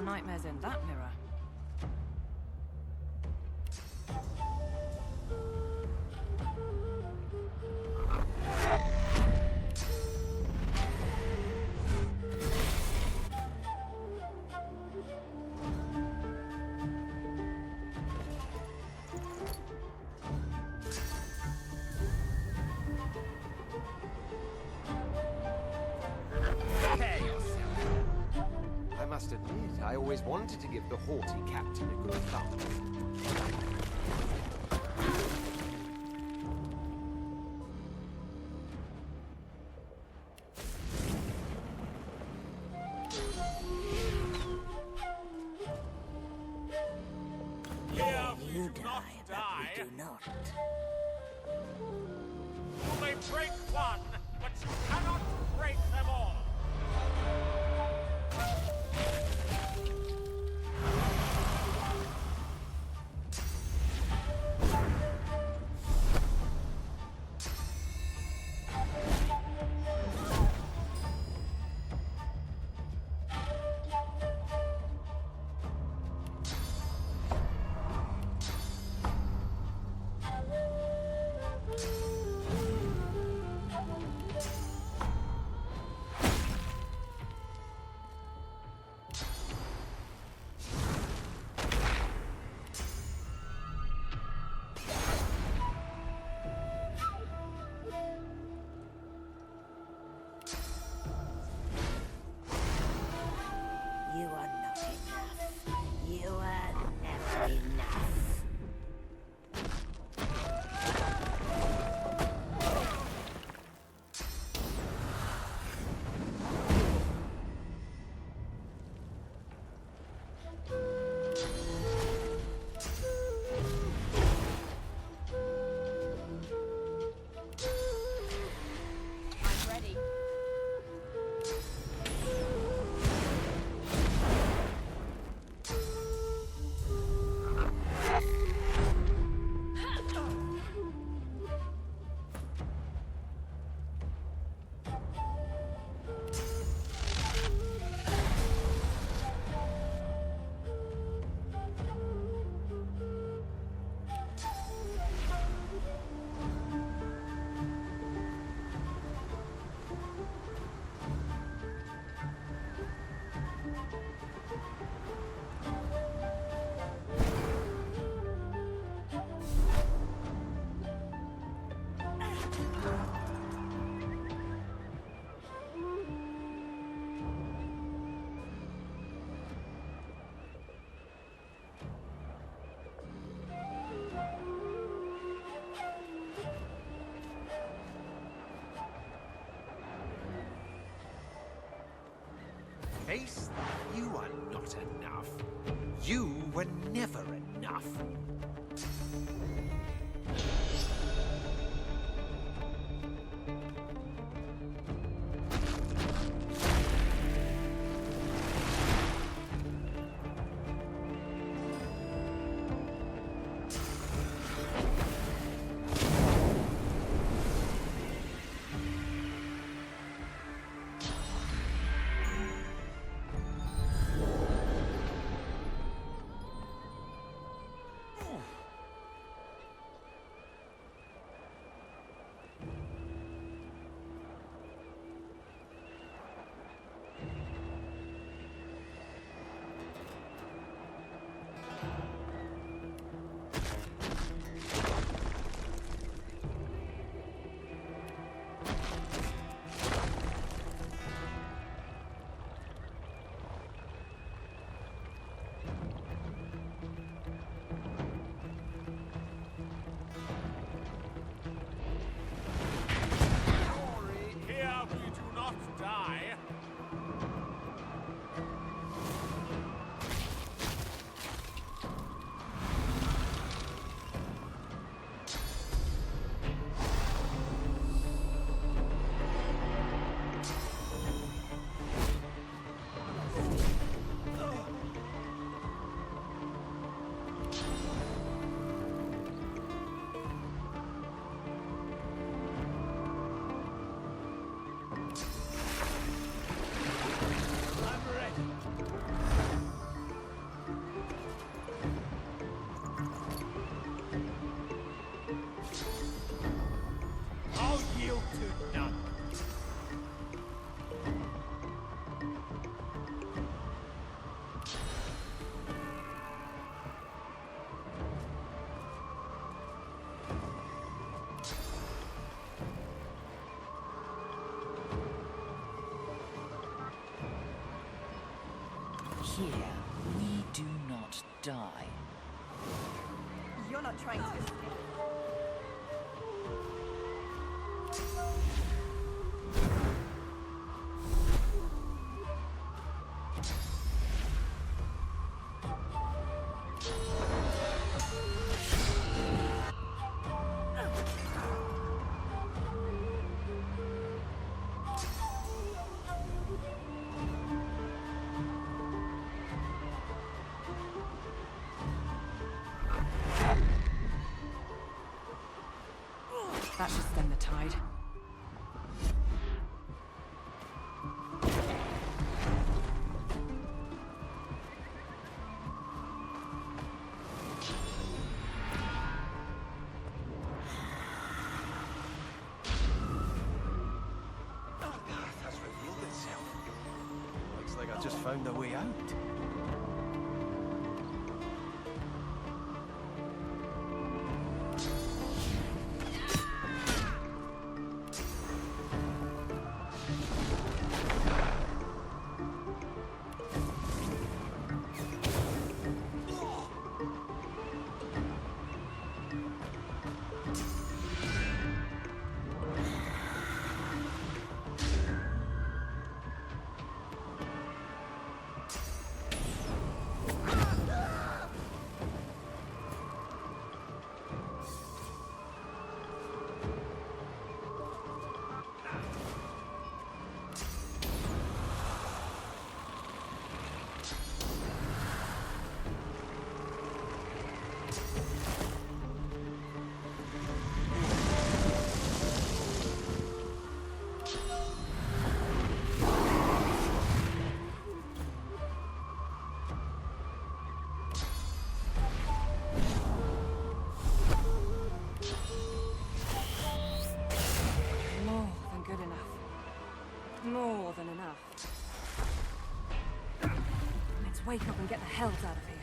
nightmares in that mirror. I must admit, I always wanted to give the haughty captain a good thump. You die, but we do not. You may break one, but you cannot break them all. You are not enough. You are never enough. I'm ready. Face that you are not enough. You were never enough. to none. Here, we do not die. You're not trying to escape. That should stem the tide. Has revealed itself. Looks like I just found a way out. More than good enough. More than enough. Let's wake up and get the hells out of here.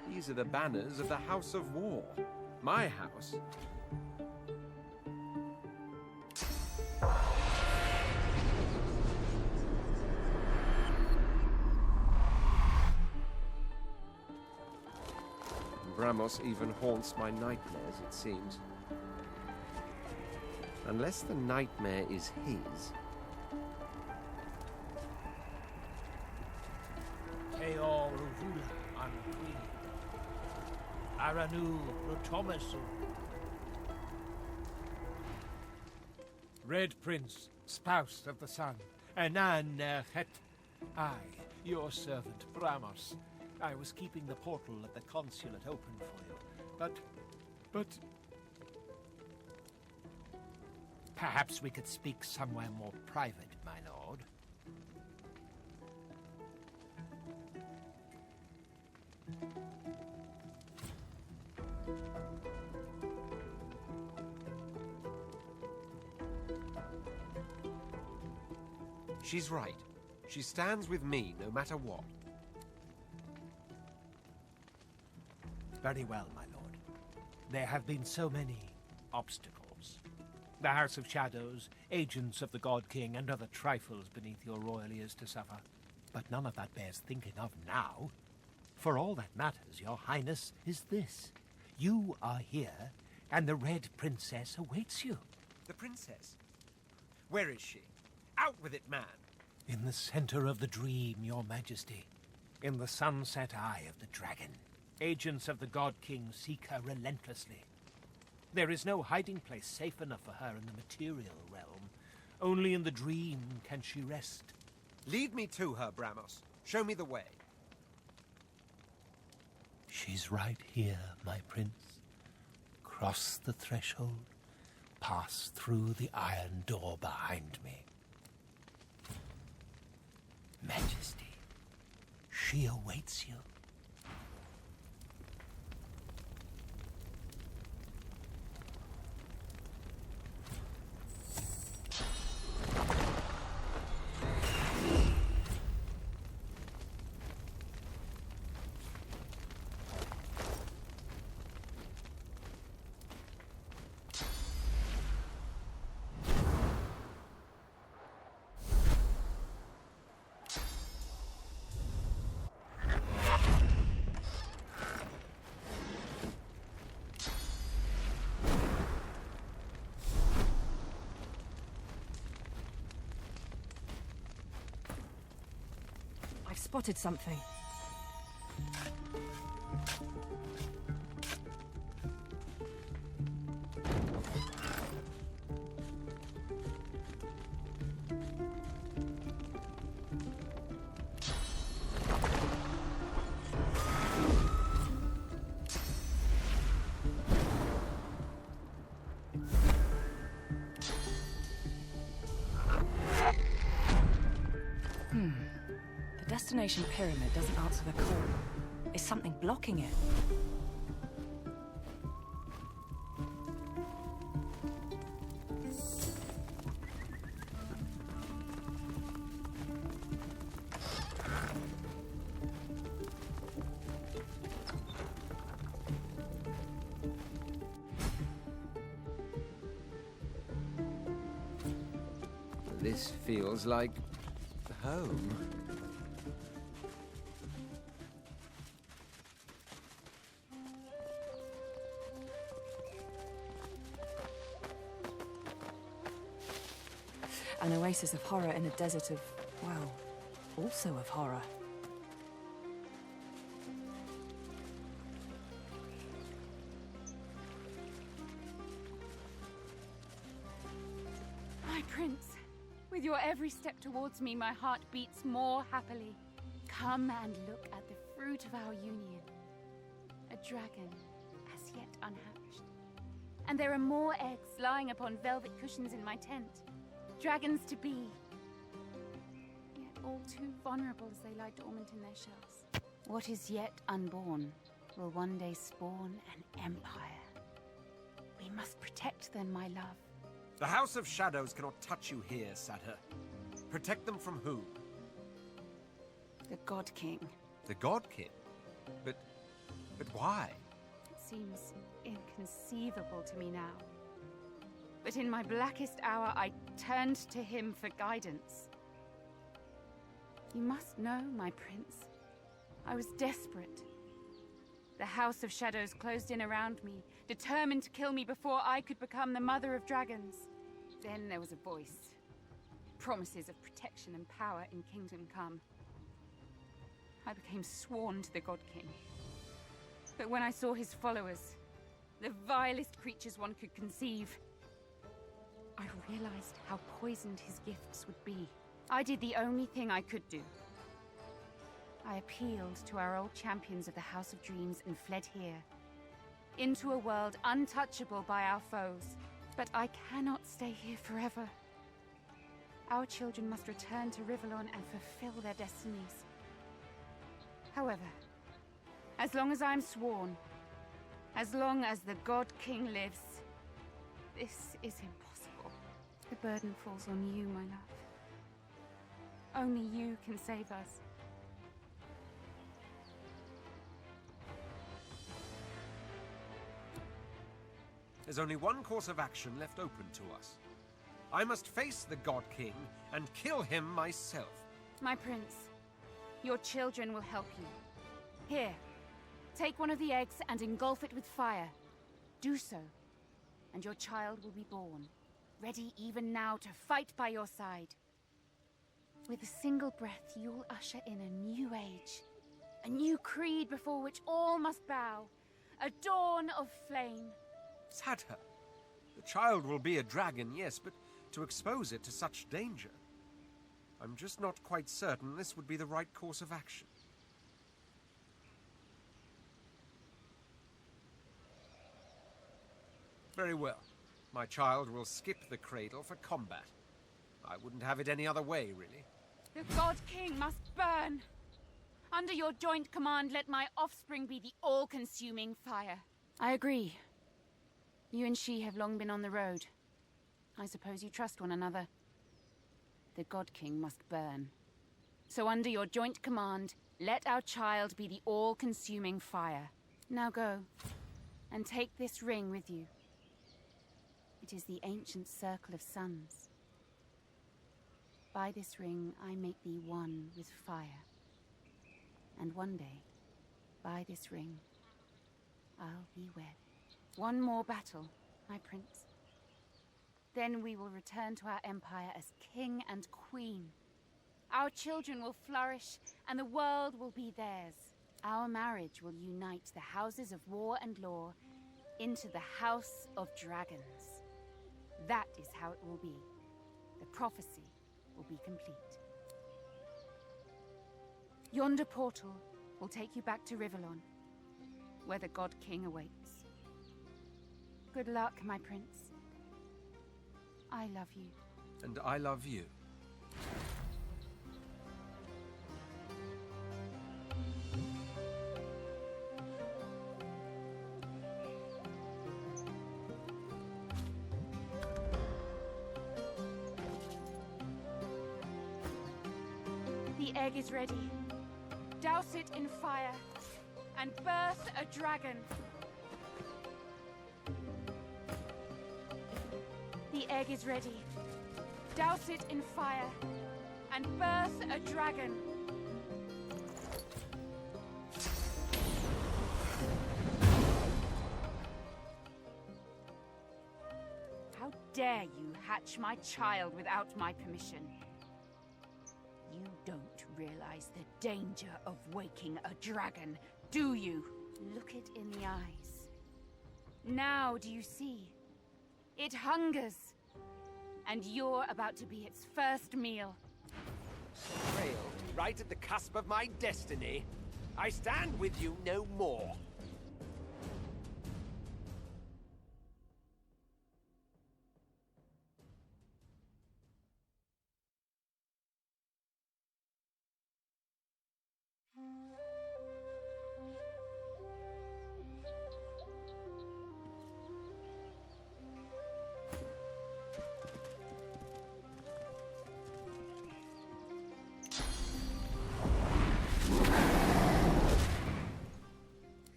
These are the banners of the House of War. My house. Bramos even haunts my nightmares, it seems. Unless the nightmare is his. Teor Ruvula Anqui. Aranu Rutomasu. Red Prince, spouse of the sun, Anan Het. I, your servant, Bramos. I was keeping the portal at the consulate open for you, but... Perhaps we could speak somewhere more private, my lord. She's right. She stands with me no matter what. Very well, my lord. There have been so many obstacles. The House of Shadows, agents of the God King, and other trifles beneath your royal ears to suffer. But none of that bears thinking of now. For all that matters, your highness, is this. You are here, and the Red Princess awaits you. The princess? Where is she? Out with it, man! In the center of the dream, your majesty. In the sunset eye of the dragon. Agents of the God King seek her relentlessly. There is no hiding place safe enough for her in the material realm. Only in the dream can she rest. Lead me to her, Bramos. Show me the way. She's right here, my prince. Cross the threshold, pass through the iron door behind me. Majesty, she awaits you. I've spotted something. The destination pyramid doesn't answer the call. Is something blocking it? This feels like home. An oasis of horror in a desert of, well, also of horror. My prince, with your every step towards me, my heart beats more happily. Come and look at the fruit of our union. A dragon, as yet unhatched. And there are more eggs lying upon velvet cushions in my tent. Dragons to be. Yet all too vulnerable as they lie dormant in their shells. What is yet unborn will one day spawn an empire. We must protect them, my love. The House of Shadows cannot touch you here, Satyr. Protect them from who? The God King. The God King? But why? It seems inconceivable to me now. But in my blackest hour, I turned to him for guidance. You must know, my prince, I was desperate. The House of Shadows closed in around me, determined to kill me before I could become the mother of dragons. Then there was a voice. Promises of protection and power in Kingdom Come. I became sworn to the God King. But when I saw his followers, the vilest creatures one could conceive, I realized how poisoned his gifts would be. I did the only thing I could do. I appealed to our old champions of the House of Dreams and fled here. Into a world untouchable by our foes. But I cannot stay here forever. Our children must return to Rivellon and fulfill their destinies. However, as long as I'm sworn, as long as the God King lives, this is impossible. The burden falls on you, my love. Only you can save us. There's only one course of action left open to us. I must face the God King and kill him myself. My prince, your children will help you. Here, take one of the eggs and engulf it with fire. Do so, and your child will be born, ready even now to fight by your side. With a single breath, you'll usher in a new age, a new creed before which all must bow, a dawn of flame. Sadha, the child will be a dragon, yes, but to expose it to such danger, I'm just not quite certain this would be the right course of action. Very well. My child will skip the cradle for combat. I wouldn't have it any other way, really. The God King must burn! Under your joint command, let my offspring be the all-consuming fire. I agree. You and she have long been on the road. I suppose you trust one another. The God King must burn. So under your joint command, let our child be the all-consuming fire. Now go, and take this ring with you. It is the ancient circle of suns. By this ring, I make thee one with fire. And one day, by this ring, I'll be wed. One more battle, my prince. Then we will return to our empire as king and queen. Our children will flourish, and the world will be theirs. Our marriage will unite the houses of war and law into the House of Dragons. That is how it will be. The prophecy will be complete. Yonder portal will take you back to Rivellon, where the God King awaits. Good luck, my prince. I love you. And I love you. The egg is ready. Douse it in fire and birth a dragon. The egg is ready. Douse it in fire and birth a dragon. How dare you hatch my child without my permission? You don't realize the danger of waking a dragon, do you? Look it in the eyes. Now do you see? It hungers. And you're about to be its first meal. Trail, right at the cusp of my destiny. I stand with you no more.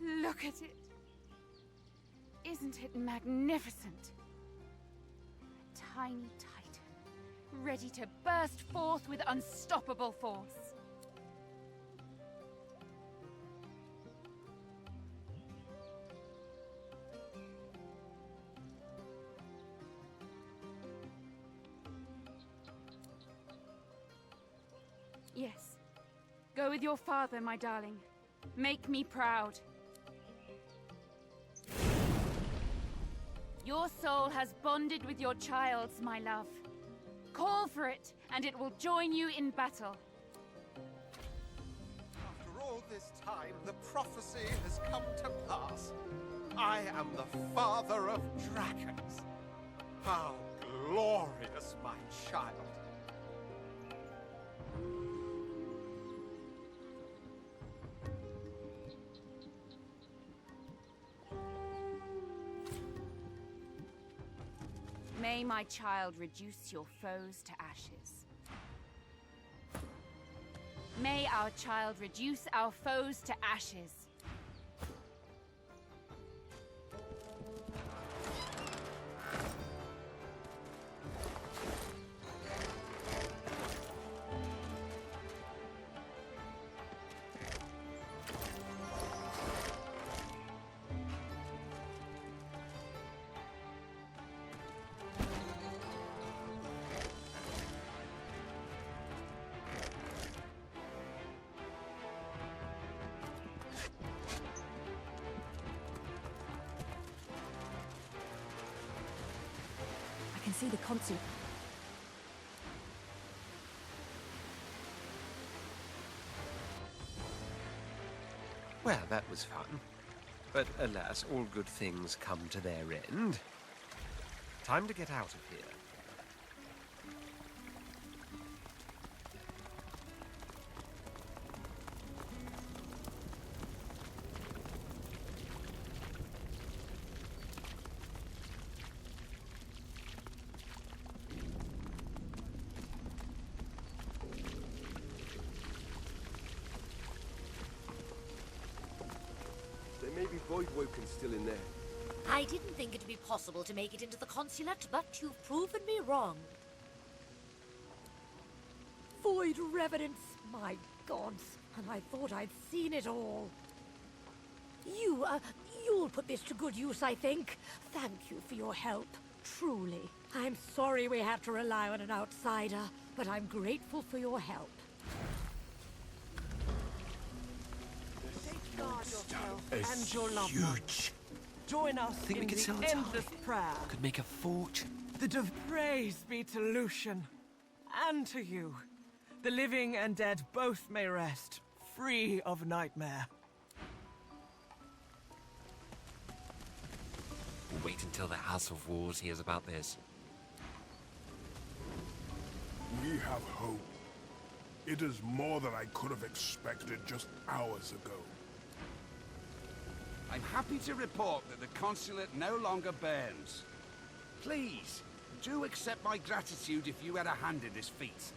Look at it. Isn't it magnificent? A tiny titan, ready to burst forth with unstoppable force. Yes. Go with your father, my darling. Make me proud. Your soul has bonded with your child's, my love. Call for it, and it will join you in battle. After all this time, the prophecy has come to pass. I am the father of dragons. How glorious, my child. May my child reduce your foes to ashes. May our child reduce our foes to ashes. can see the consul. Well, that was fun. But alas, all good things come to their end. Time to get out of here. There may be Voidwoken still in there. I didn't think it'd be possible to make it into the consulate, but you've proven me wrong. Void Revenants, my gods, and I thought I'd seen it all. You'll put this to good use, I think. Thank you for your help, truly. I'm sorry we have to rely on an outsider, but I'm grateful for your help. Guard yourself and your loved ones. Join us Think we in could the sell a endless tie? prayer. Could make a fortune. Praise be to Lucian, and to you. The living and dead both may rest, free of nightmare. We'll wait until the House of Wars hears about this. We have hope. It is more than I could have expected just hours ago. I'm happy to report that the consulate no longer burns. Please, do accept my gratitude if you had a hand in this feat.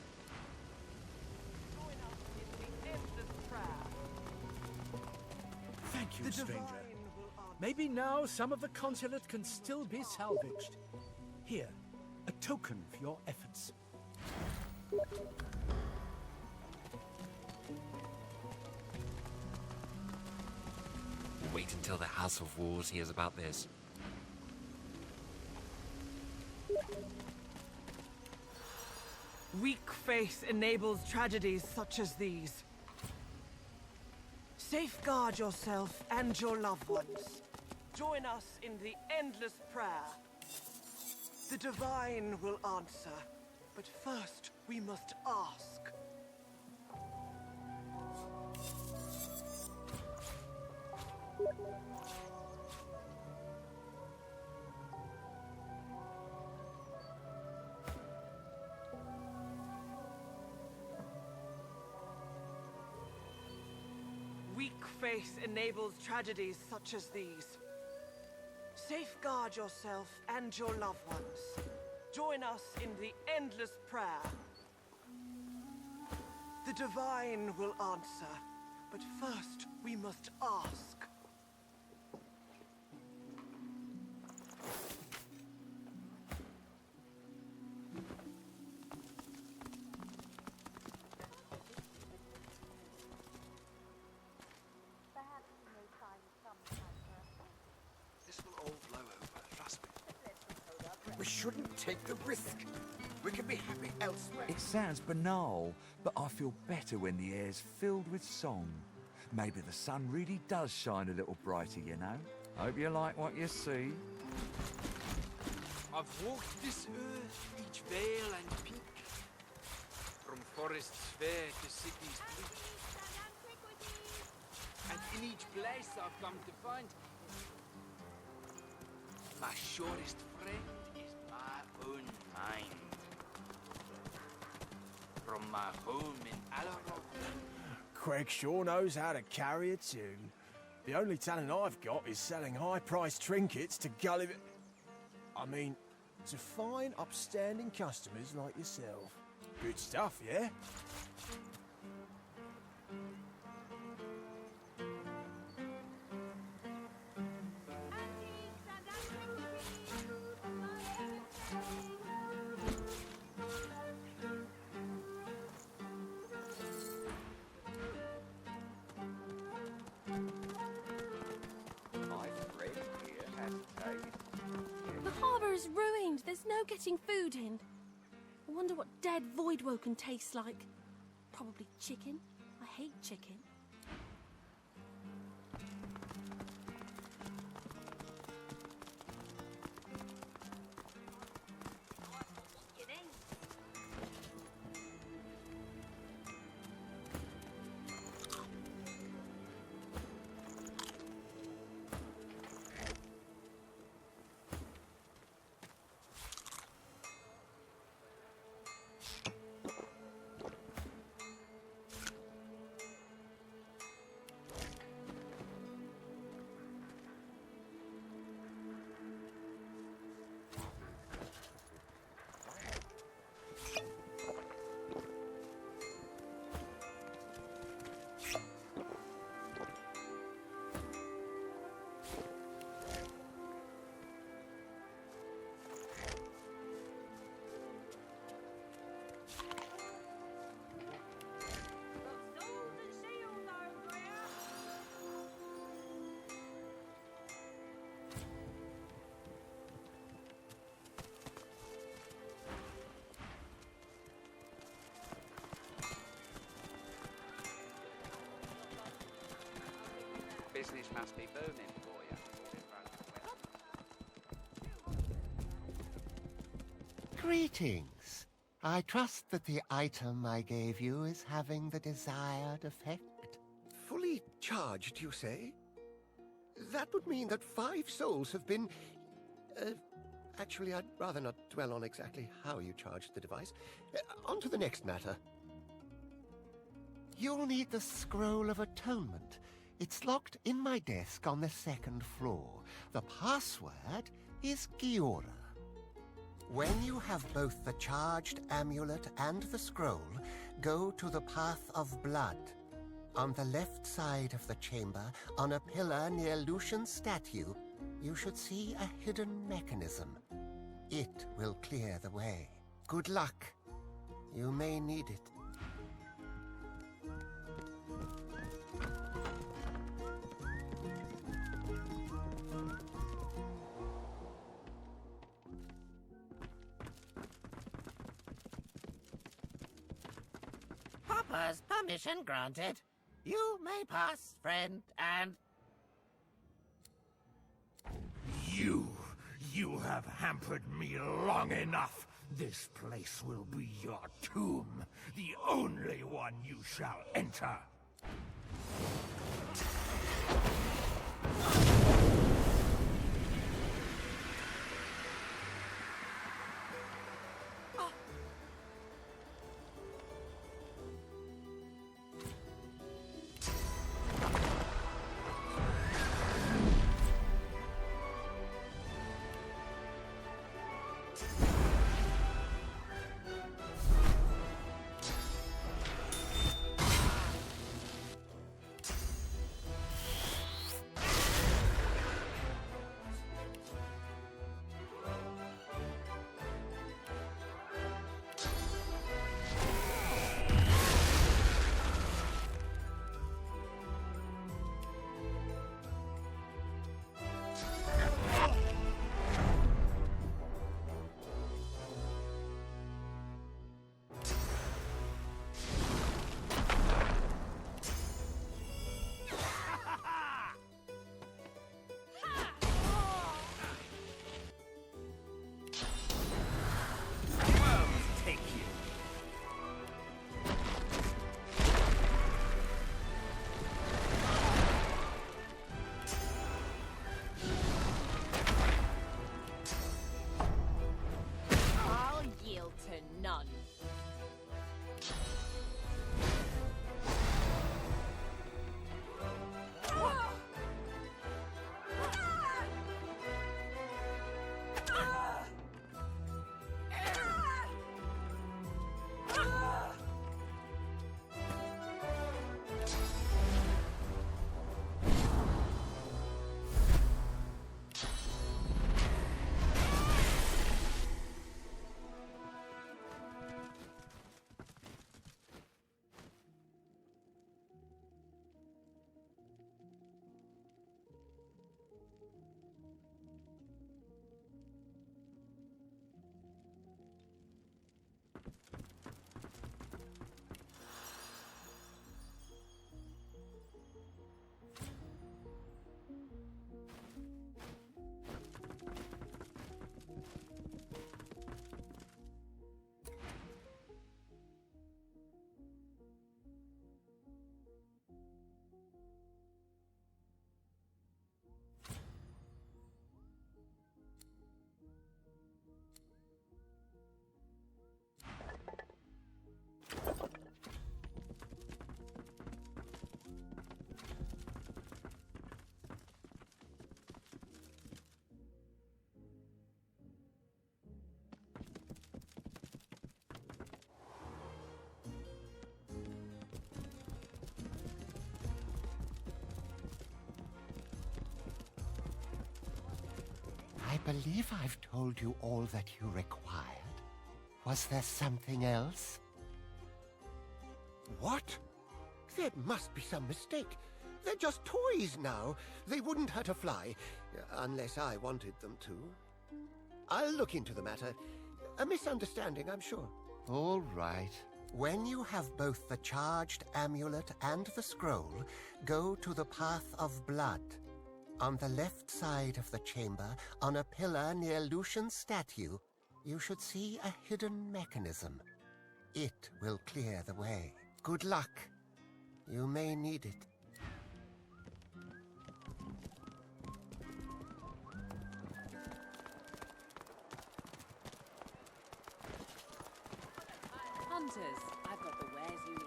Join us in the endless prayer. Thank you, The stranger. divine will answer. Maybe now some of the consulate can still be salvaged. Here, a token for your efforts. We'll wait until the House of Wars hears about this. Weak faith enables tragedies such as these. Safeguard yourself and your loved ones. Join us in the endless prayer. The divine will answer, but first we must ask. Weak faith enables tragedies such as these. Safeguard yourself and your loved ones. Join us in the endless prayer. The divine will answer, but first we must ask. This will all blow over, trust me. We shouldn't take the risk. We can be happy elsewhere. It sounds banal, but I feel better when the air's filled with song. Maybe the sun really does shine a little brighter, you know? Hope you like what you see. I've walked this earth, each vale and peak, from forests fair to cities bleak. And in each place I've come to find my surest friend is my own mind. From my home in Alaroth. Craig sure knows how to carry a tune. The only talent I've got is selling high-priced trinkets to gulliver... I mean, to fine, upstanding customers like yourself. Good stuff, yeah? The harbour is ruined. There's no getting food in. I wonder what dead Voidwoken tastes like. Probably chicken. I hate chicken. nasty burning for you. Greetings. I trust that the item I gave you is having the desired effect. Fully charged, you say? That would mean that 5 souls have been... actually, I'd rather not dwell on exactly how you charged the device. On to the next matter. You'll need the Scroll of Atonement. It's locked in my desk on the 2nd floor. The password is Giora. When you have both the charged amulet and the scroll, go to the Path of Blood. On the left side of the chamber, on a pillar near Lucian's statue, you should see a hidden mechanism. It will clear the way. Good luck. You may need it. Papa's permission granted. You may pass, friend, and... You have hampered me long enough. This place will be your tomb, the only one you shall enter. I believe I've told you all that you required. Was there something else? What? There must be some mistake. They're just toys now. They wouldn't hurt a fly, unless I wanted them to. I'll look into the matter. A misunderstanding, I'm sure. All right. When you have both the charged amulet and the scroll, go to the Path of Blood. On the left side of the chamber, on a pillar near Lucian's statue, you should see a hidden mechanism. It will clear the way. Good luck. You may need it. Hunters, I've got the wares you need.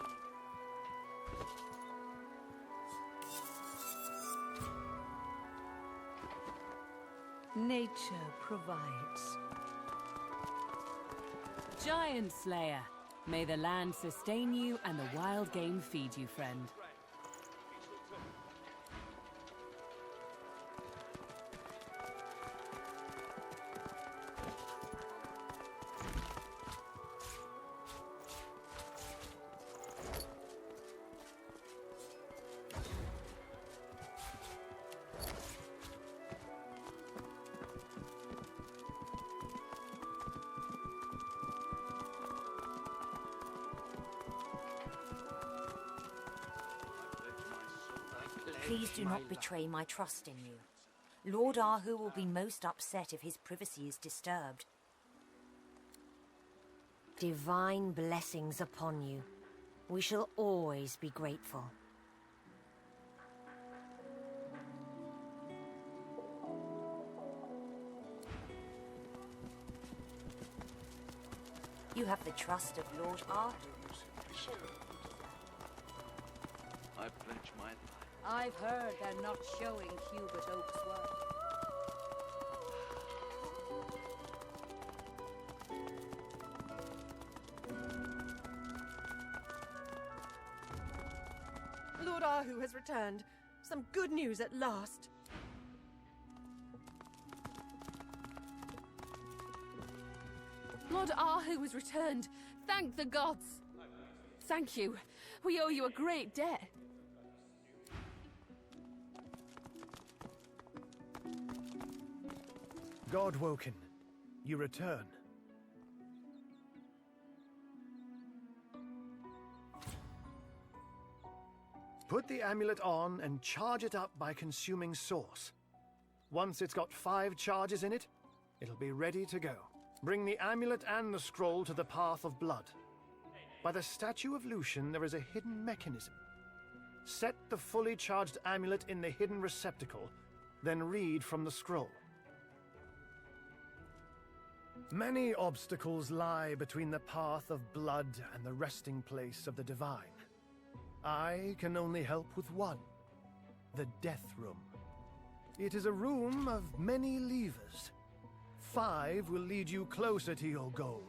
Nature provides. Giant Slayer, may the land sustain you and the wild game feed you, friend. Please do not betray my trust in you. Lord Ahu will be most upset if his privacy is disturbed. Divine blessings upon you. We shall always be grateful. You have the trust of Lord Ahu. I pledge my life. I've heard they're not showing Hubert Oak's work. Lord Ahu has returned. Some good news at last. Lord Ahu has returned. Thank the gods. Thank you. We owe you a great debt. Godwoken, you return. Put the amulet on and charge it up by consuming Source. Once it's got 5 charges in it, it'll be ready to go. Bring the amulet and the scroll to the Path of Blood. By the statue of Lucian, there is a hidden mechanism. Set the fully charged amulet in the hidden receptacle, then read from the scroll. Many obstacles lie between the Path of Blood and the resting place of the Divine. I can only help with one, the Death Room. It is a room of many levers. 5 will lead you closer to your goal.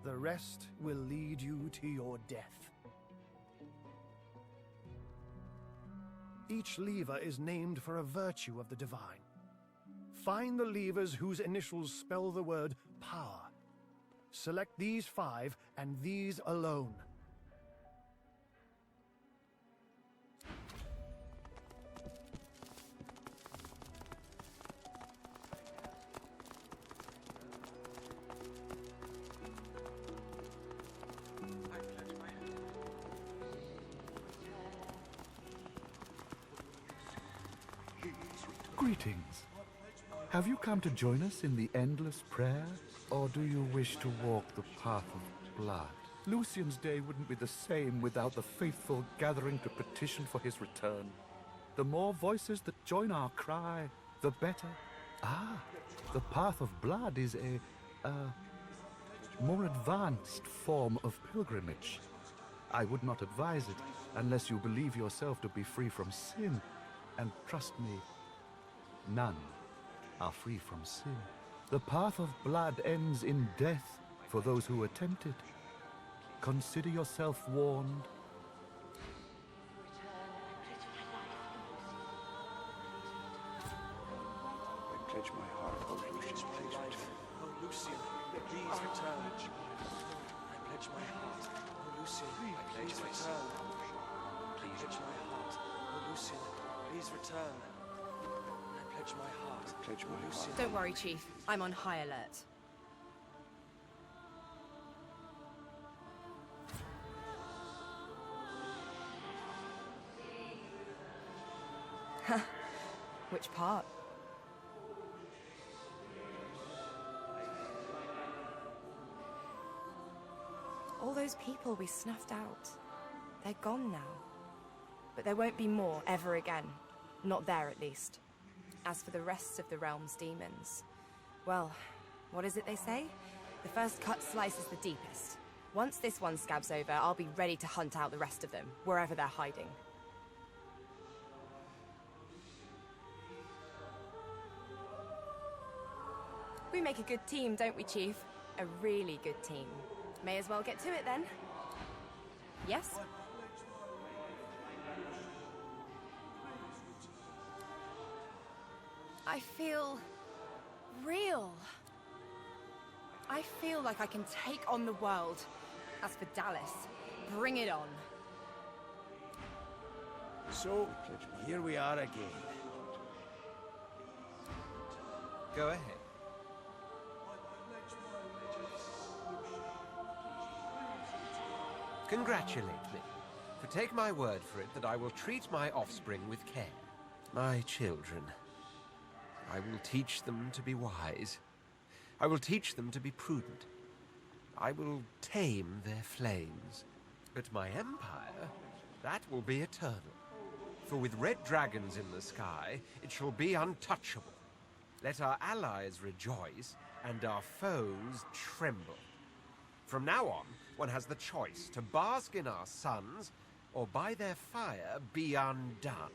The rest will lead you to your death. Each lever is named for a virtue of the Divine. Find the levers whose initials spell the word power. Select these 5 and these alone. Greetings. Have you come to join us in the endless prayer, or do you wish to walk the path of blood? Lucian's day wouldn't be the same without the faithful gathering to petition for his return. The more voices that join our cry, the better. Ah, the path of blood is a more advanced form of pilgrimage. I would not advise it unless you believe yourself to be free from sin. And trust me, none are free from sin. The path of blood ends in death for those who attempt it. Consider yourself warned. I pledge my heart, oh Lucius, please return. Oh, Lucian, please return. I pledge my heart. Oh, Lucian, please return. Please pledge my heart. Oh, Lucian, please return. I pledge my heart. I pledge my heart. Don't worry, Chief. I'm on high alert. Which part? All those people we snuffed out. They're gone now. But there won't be more ever again. Not there, at least. As for the rest of the realm's demons, well, what is it they say? The first cut slices the deepest. Once this one scabs over, I'll be ready to hunt out the rest of them, wherever they're hiding. We make a good team, don't we, Chief? A really good team. May as well get to it, then. Yes? I feel real. I feel like I can take on the world. As for Dallas, bring it on. So, here we are again. Go ahead. Congratulate me, for take my word for it that I will treat my offspring with care. My children. I will teach them to be wise. I will teach them to be prudent. I will tame their flames. But my empire, that will be eternal. For with red dragons in the sky, it shall be untouchable. Let our allies rejoice, and our foes tremble. From now on, one has the choice to bask in our suns, or by their fire be undone.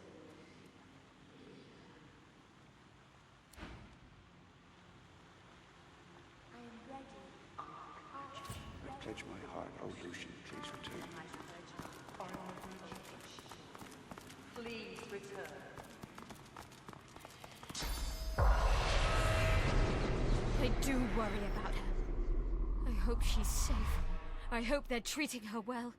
I pledge my heart, O Lucian, please return. Please return. I do worry about her. I hope she's safe. I hope they're treating her well.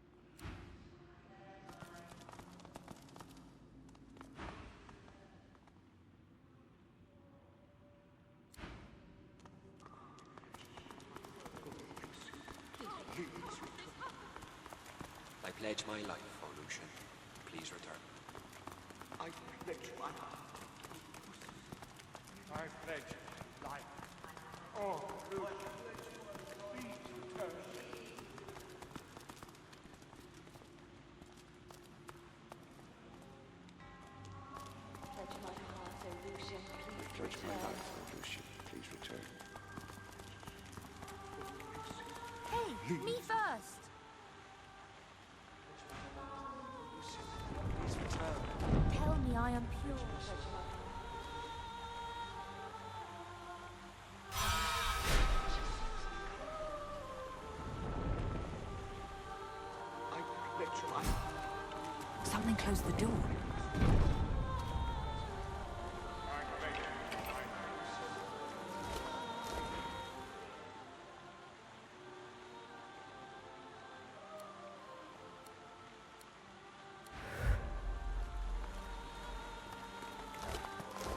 I pledge my life, O Lucian. Please return. I pledge my heart. I pledge life. Oh, Lucian, please return. Pledge my heart, O Lucian, please I pledge my life, O Lucian. Please return. Hey, me first! Please return. Tell me I am pure. I pledge my heart. Something closed the door.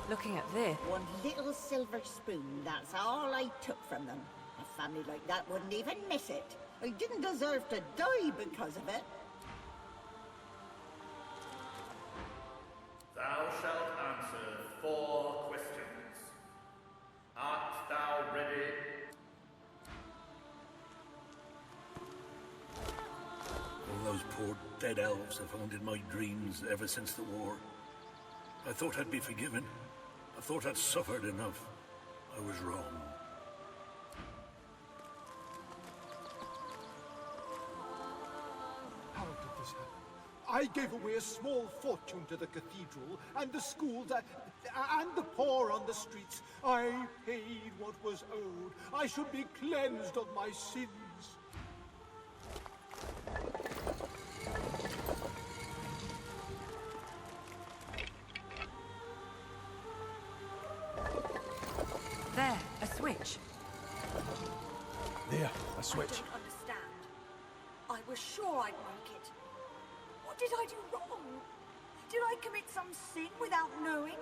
Looking at this, One little silver spoon, that's all I took from them. A family like that wouldn't even miss it. I didn't deserve to die because of it. Thou shalt answer 4 questions. Art thou ready? All those poor dead elves have haunted my dreams ever since the war. I thought I'd be forgiven. I thought I'd suffered enough. I was wrong. How did this happen? I gave away a small fortune to the cathedral, and the schools, and the poor on the streets. I paid what was owed. I should be cleansed of my sins. there, a switch. There, a switch. I don't understand. I was sure I'd make it. What did I do wrong? Did I commit some sin without knowing?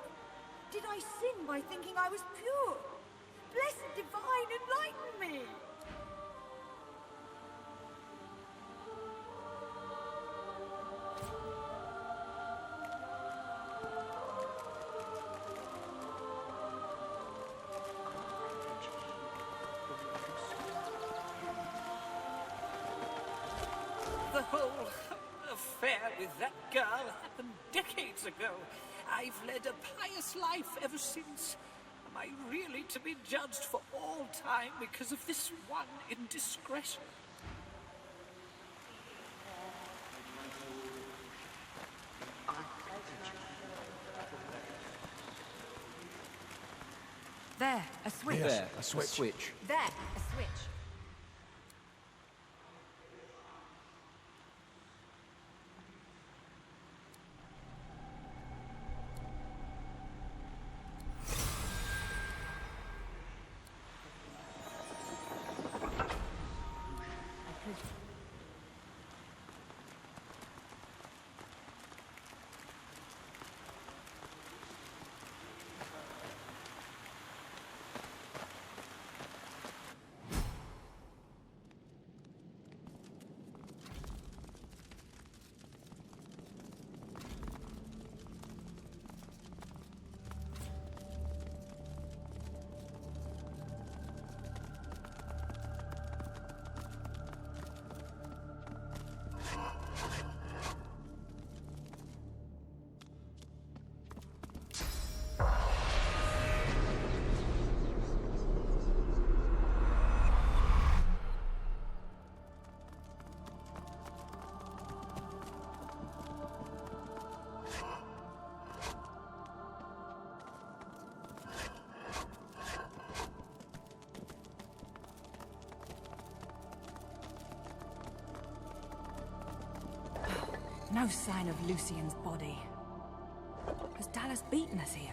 Did I sin by thinking I was pure? Blessed Divine, enlighten me! whole affair with that girl happened decades ago. I've led a pious life ever since. Am I really to be judged for all time because of this one indiscretion? There, a switch. There, a switch. There, a switch. No sign of Lucian's body. Has Dallas beaten us here?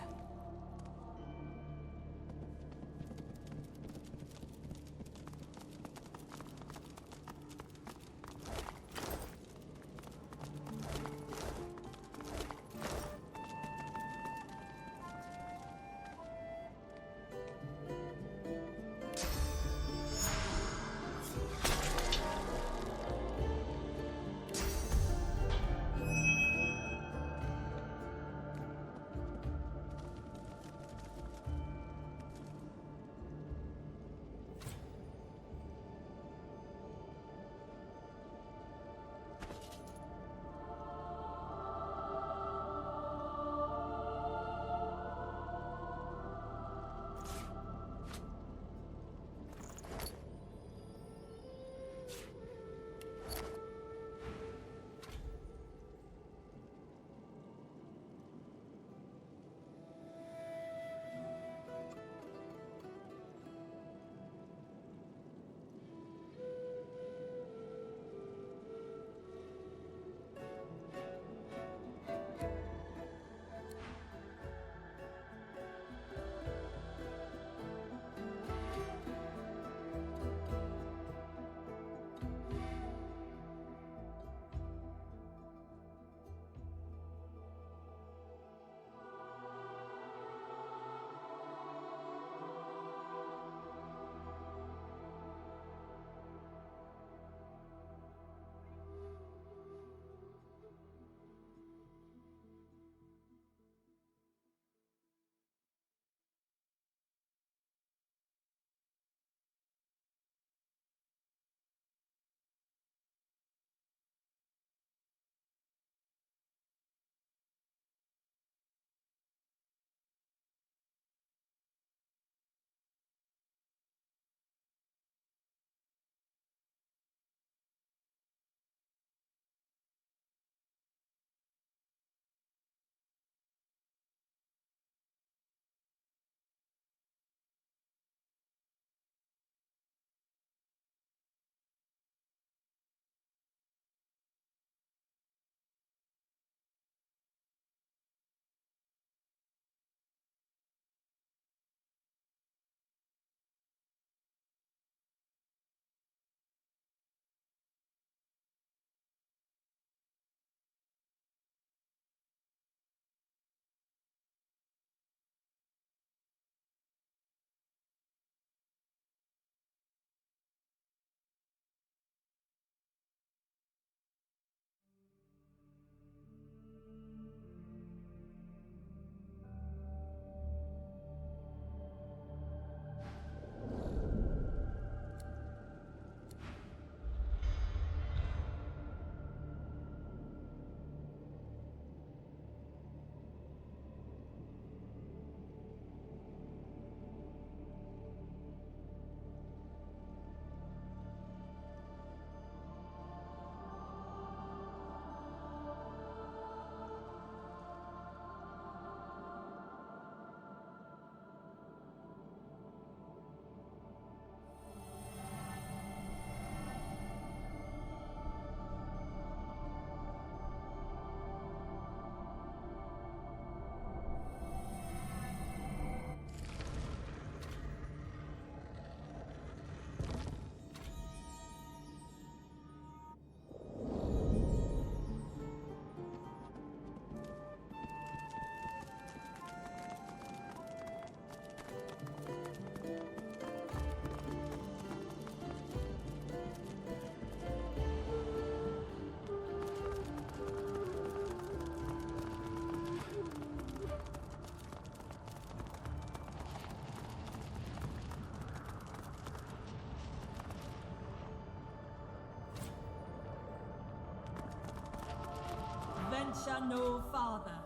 shall know farther.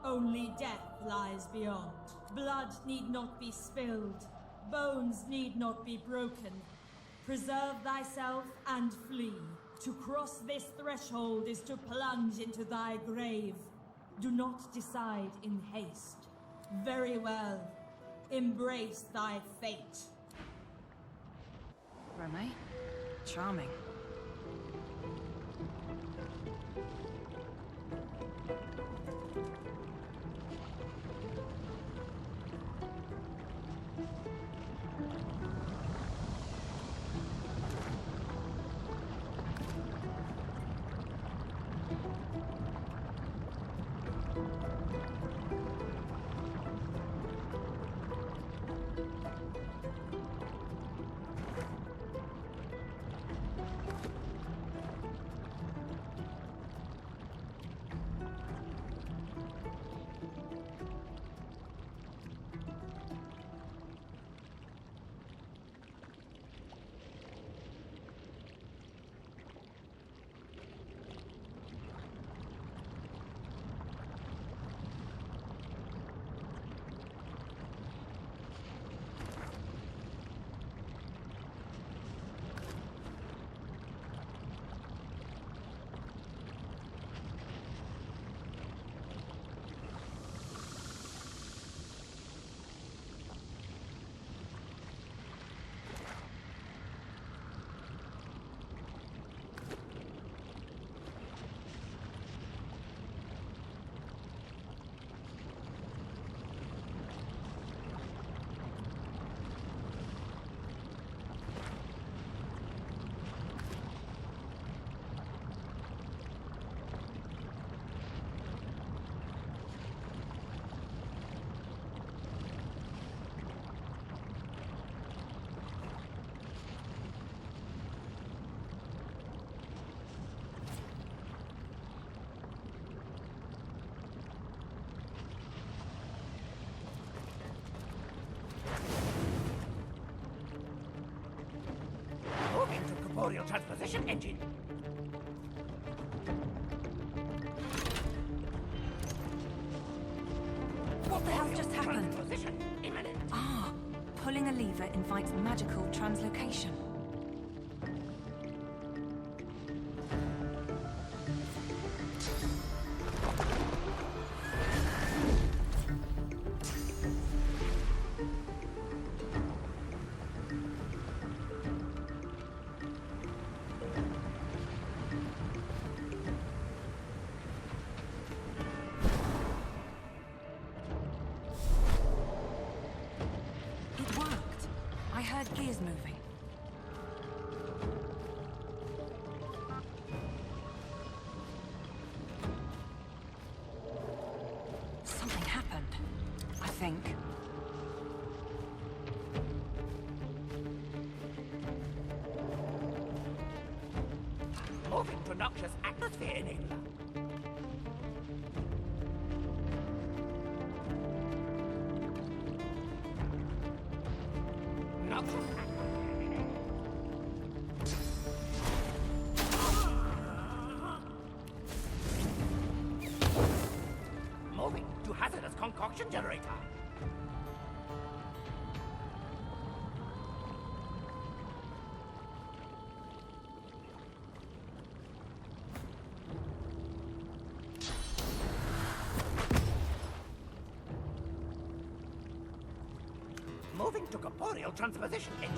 Only death lies beyond. Blood need not be spilled. Bones need not be broken. Preserve thyself and flee. To cross this threshold is to plunge into thy grave. Do not decide in haste. Very well. Embrace thy fate. Remy? Charming. Moving to corporeal transposition engine. What the hell just happened? Transposition imminent. Ah, pulling a lever invites magical translocation. It worked. I heard gears moving. Something happened, I think. Moving to noxious atmosphere enabler. Noxious moving to hazardous concoction generator. Moving to corporeal transposition engine.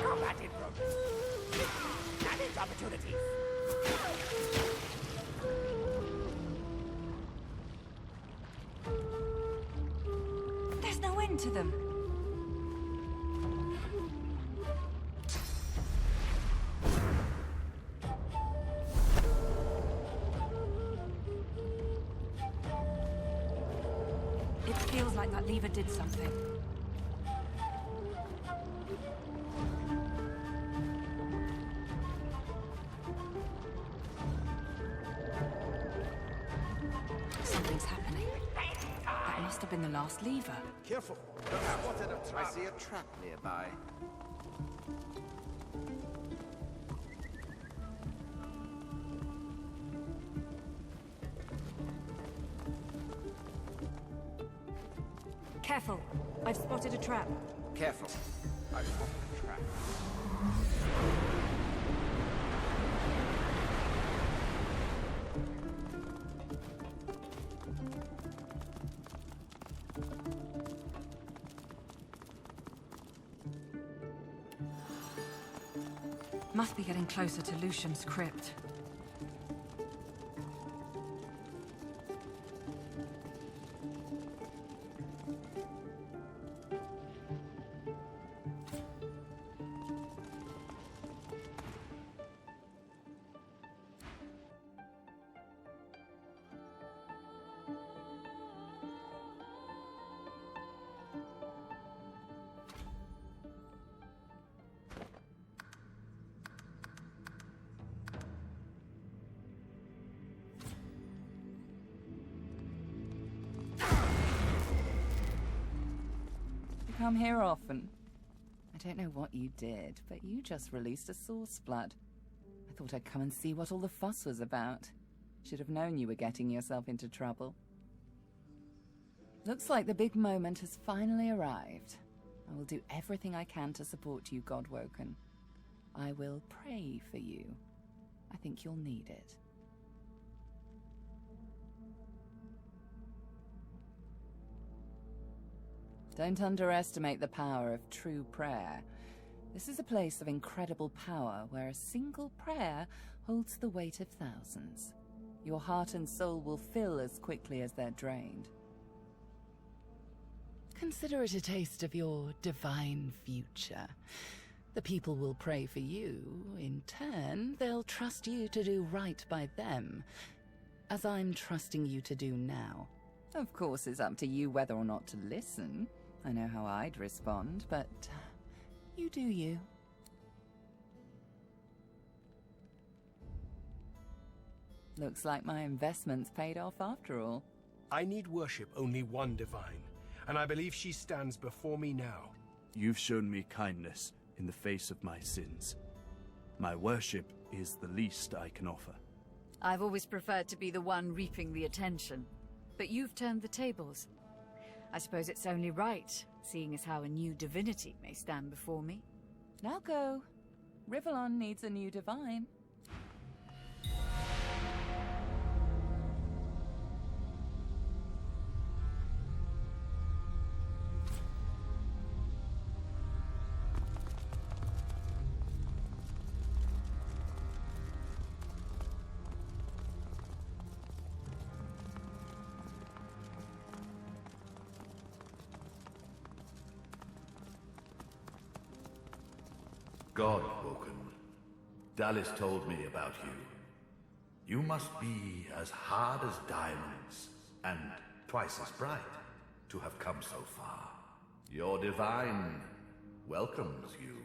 Combat in progress. Damage opportunities. There's no end to them. It like that lever did something. Something's happening. That must have been the last lever. Careful. I've spotted a trap. I see a trap nearby. Careful. I've spotted a trap. Careful. I've spotted a trap. Must be getting closer to Lucian's crypt. Come here often. I don't know what you did, but you just released a source flood. I thought I'd come and see what all the fuss was about. Should have known you were getting yourself into trouble. Looks like the big moment has finally arrived. I will do everything I can to support you, Godwoken. I will pray for you. I think you'll need it. Don't underestimate the power of true prayer. This is a place of incredible power where a single prayer holds the weight of thousands. Your heart and soul will fill as quickly as they're drained. Consider it a taste of your divine future. The people will pray for you. In turn, they'll trust you to do right by them, as I'm trusting you to do now. Of course, it's up to you whether or not to listen. I know how I'd respond, but you do you. Looks like my investment's paid off after all. I need worship only one divine, and I believe she stands before me now. You've shown me kindness in the face of my sins. My worship is the least I can offer. I've always preferred to be the one reaping the attention, but you've turned the tables. I suppose it's only right, seeing as how a new divinity may stand before me. Now go. Rivellon needs a new divine. Godwoken, Dallas told me about you. You must be as hard as diamonds, and twice as bright, to have come so far. Your divine welcomes you.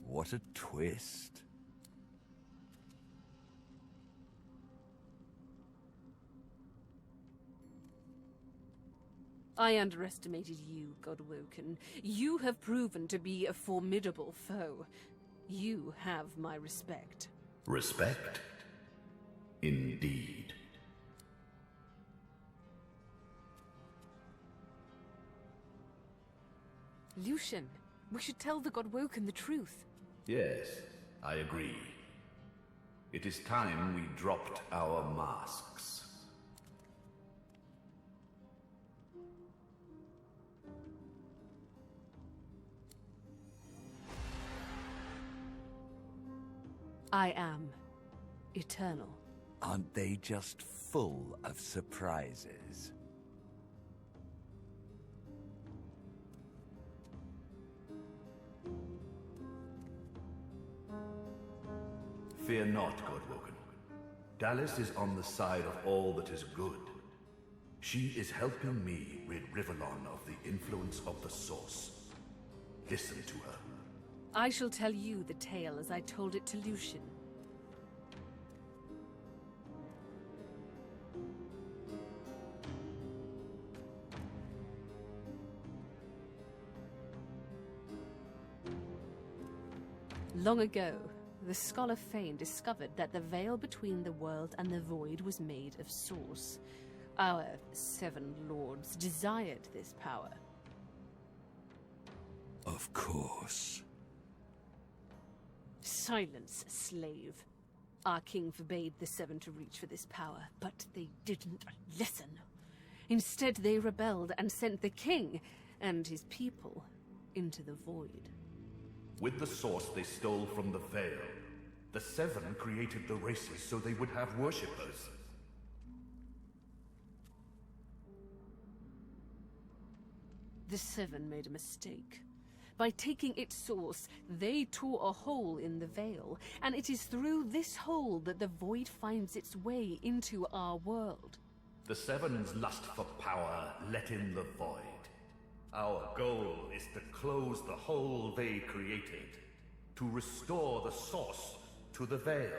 What a twist. I underestimated you, Godwoken. You have proven to be a formidable foe. You have my respect. Respect? Indeed. Lucian, we should tell the Godwoken the truth. Yes, I agree. It is time we dropped our masks. I am eternal. Aren't they just full of surprises? Fear not, Godwoken. Dallis is on the side of all that is good. She is helping me rid Rivellon of the influence of the Source. Listen to her. I shall tell you the tale as I told it to Lucian. Long ago, the scholar Fane discovered that the veil between the world and the void was made of Source. Our 7 lords desired this power. Of course. Silence, slave. Our king forbade the 7 to reach for this power, but they didn't listen. Instead, they rebelled and sent the king and his people into the void. With the Source they stole from the Veil. The 7 created the races so they would have worshippers. The 7 made a mistake. By taking its source, they tore a hole in the veil, and it is through this hole that the void finds its way into our world. The 7's lust for power let in the void. Our goal is to close the hole they created, to restore the Source to the Veil.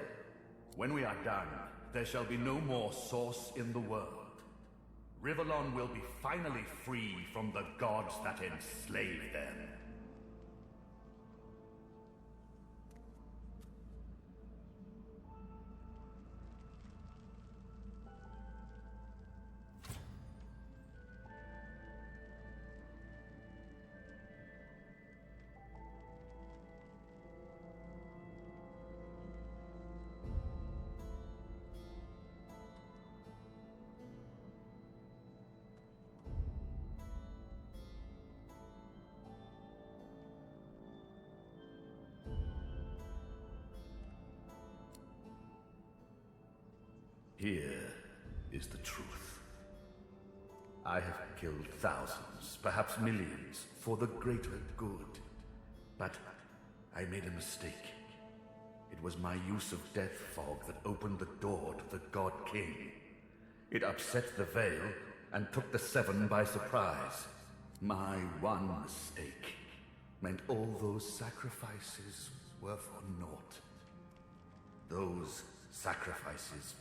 When we are done, there shall be no more Source in the world. Rivellon will be finally free from the gods that enslave them. Here is the truth. I have killed thousands, perhaps millions, for the greater good. But I made a mistake. It was my use of Death Fog that opened the door to the God King. It upset the Veil and took the 7 by surprise. My one mistake meant all those sacrifices were for naught. Those sacrifices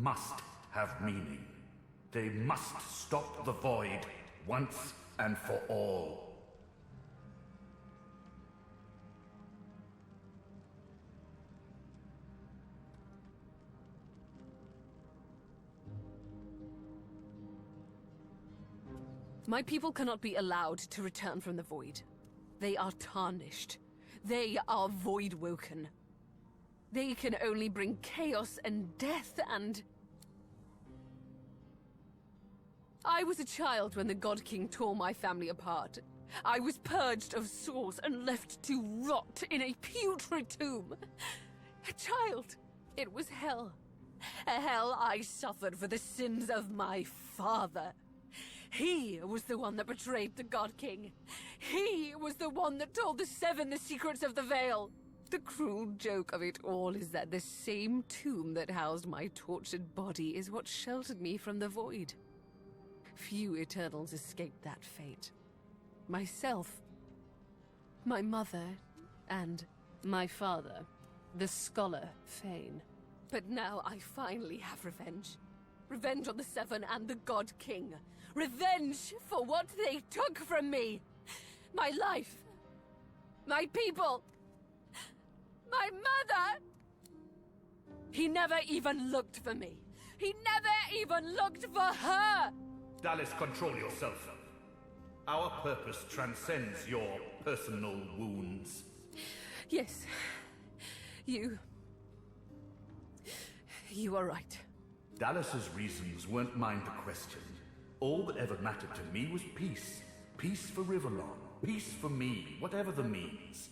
must have meaning. They must stop the void once and for all. My people cannot be allowed to return from the void. They are tarnished. They are void-woken. They can only bring chaos and death and... I was a child when the God King tore my family apart. I was purged of Source and left to rot in a putrid tomb. A child. It was hell. A hell I suffered for the sins of my father. He was the one that betrayed the God King. He was the one that told the 7 the secrets of the Veil. The cruel joke of it all is that the same tomb that housed my tortured body is what sheltered me from the void. Few Eternals escaped that fate. Myself, my mother, and my father, the scholar Fane. But now I finally have revenge. Revenge on the 7 and the God King. Revenge for what they took from me. My life. My people. My mother! He never even looked for me. He never even looked for her! Dallis, control yourself. Our purpose transcends your personal wounds. Yes. You are right. Dallas's reasons weren't mine to question. All that ever mattered to me was peace. Peace for Rivellon. Peace for me, whatever the means.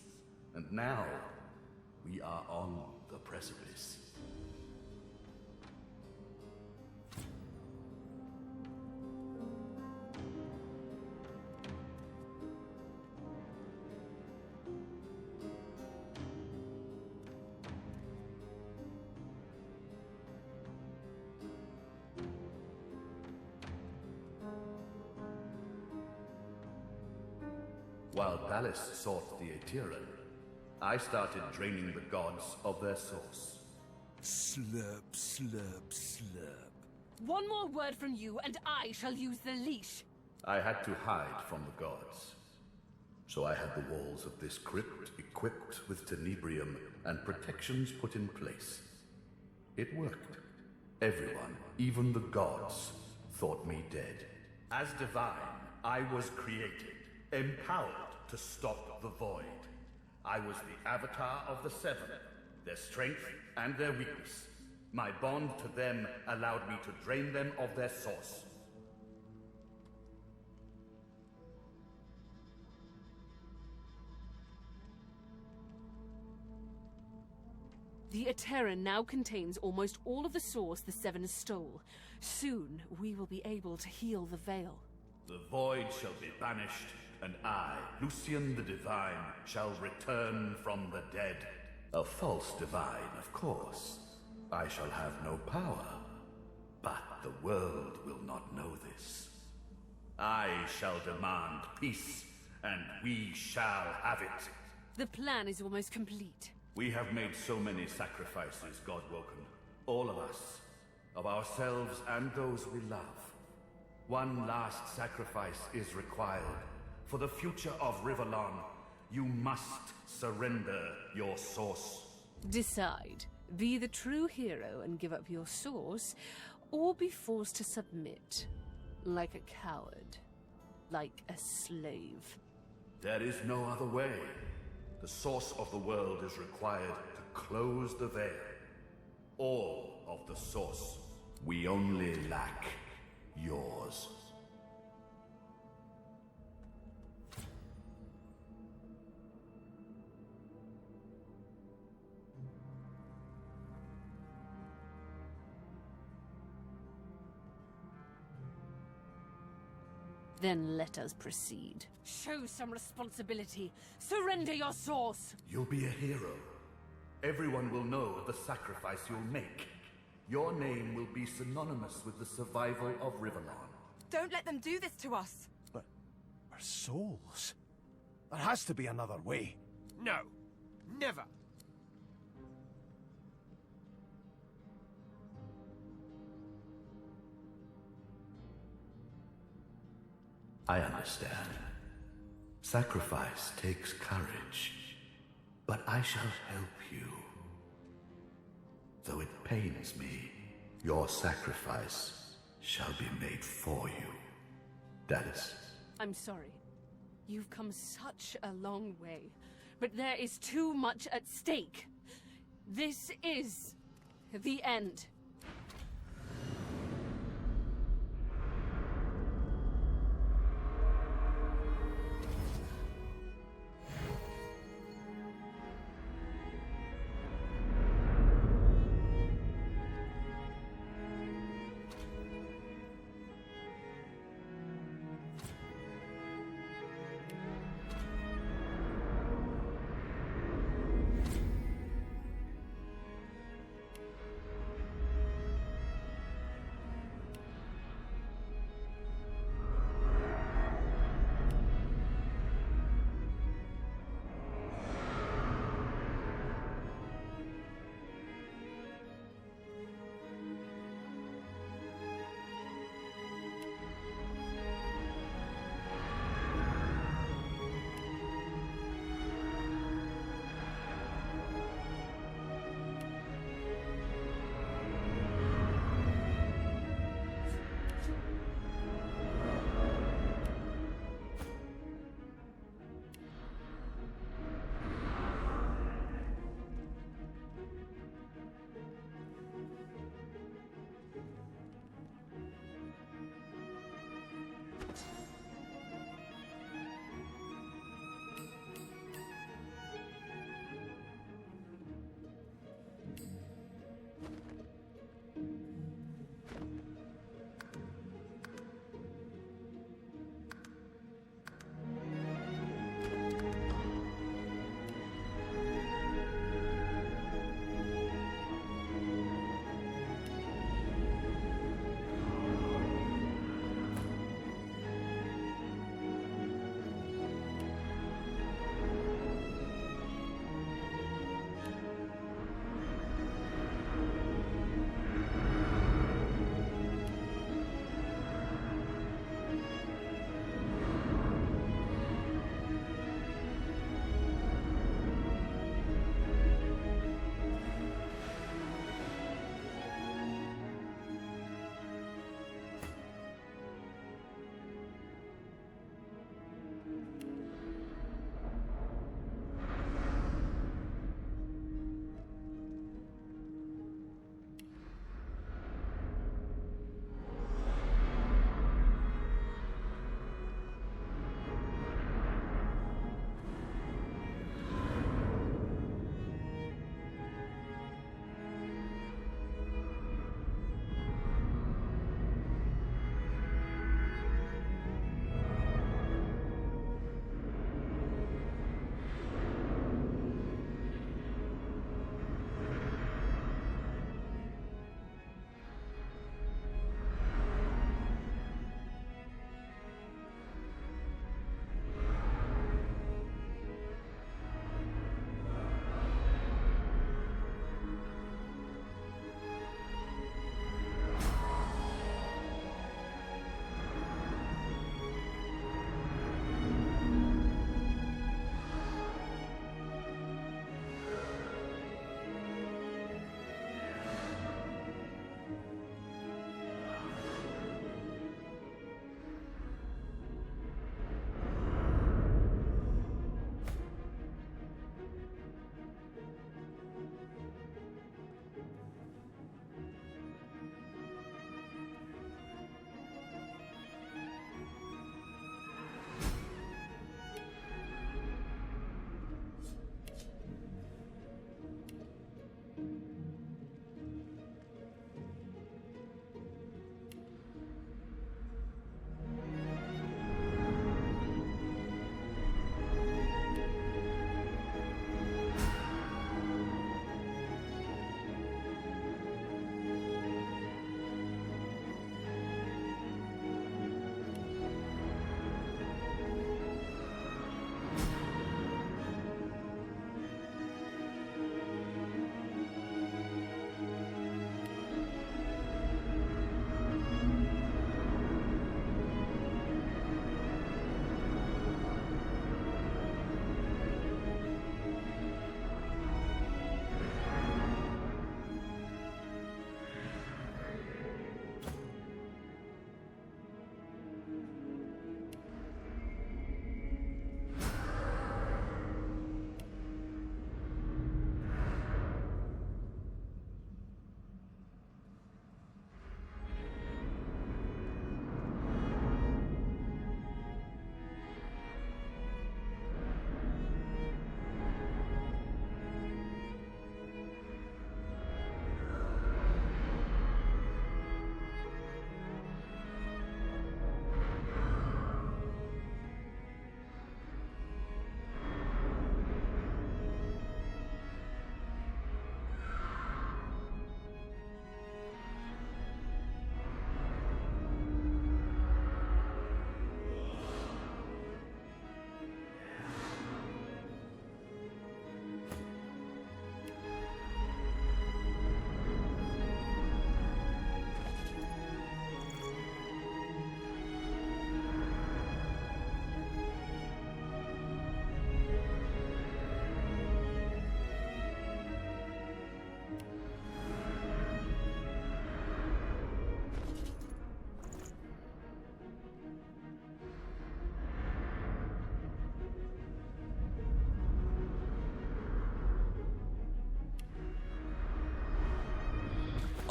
And now, we are on the precipice. While Dallas sought the Aetheran, I started draining the gods of their source. Slurp, slurp, slurp. One more word from you, and I shall use the leash. I had to hide from the gods. So I had the walls of this crypt equipped with tenebrium and protections put in place. It worked. Everyone, even the gods, thought me dead. As divine, I was created, empowered to stop the void. I was the avatar of the Seven, their strength and their weakness. My bond to them allowed me to drain them of their source. The Aetheran now contains almost all of the source the Seven stole. Soon, we will be able to heal the Veil. The void shall be banished, and I, Lucian the Divine, shall return from the dead. A false divine, of course. I shall have no power. But the world will not know this. I shall demand peace, and we shall have it. The plan is almost complete. We have made so many sacrifices, Godwoken. All of us. Of ourselves and those we love. One last sacrifice is required. For the future of Rivellon, you must surrender your source. Decide. Be the true hero and give up your source, or be forced to submit. Like a coward. Like a slave. There is no other way. The source of the world is required to close the veil. All of the source. We only lack yours. Then let us proceed. Show some responsibility. Surrender your source. You'll be a hero. Everyone will know of the sacrifice you'll make. Your name will be synonymous with the survival of Rivellon. Don't let them do this to us. But our souls? There has to be another way. No. Never. I understand. Sacrifice takes courage. But I shall help you. Though it pains me, your sacrifice shall be made for you. Dallas. I'm sorry. You've come such a long way, but there is too much at stake. This is the end.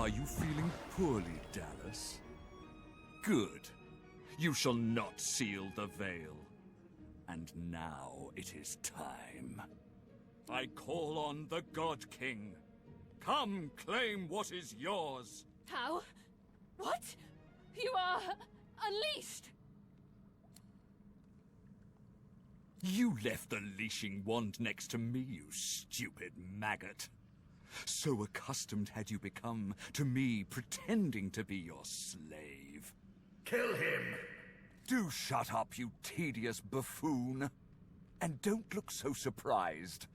Are you feeling poorly, Dallas? Good. You shall not seal the veil. And now it is time. I call on the God King. Come, claim what is yours. How? What? You are unleashed! You left the leashing wand next to me, you stupid maggot. So accustomed had you become to me pretending to be your slave. Kill him! Do shut up, you tedious buffoon. And don't look so surprised,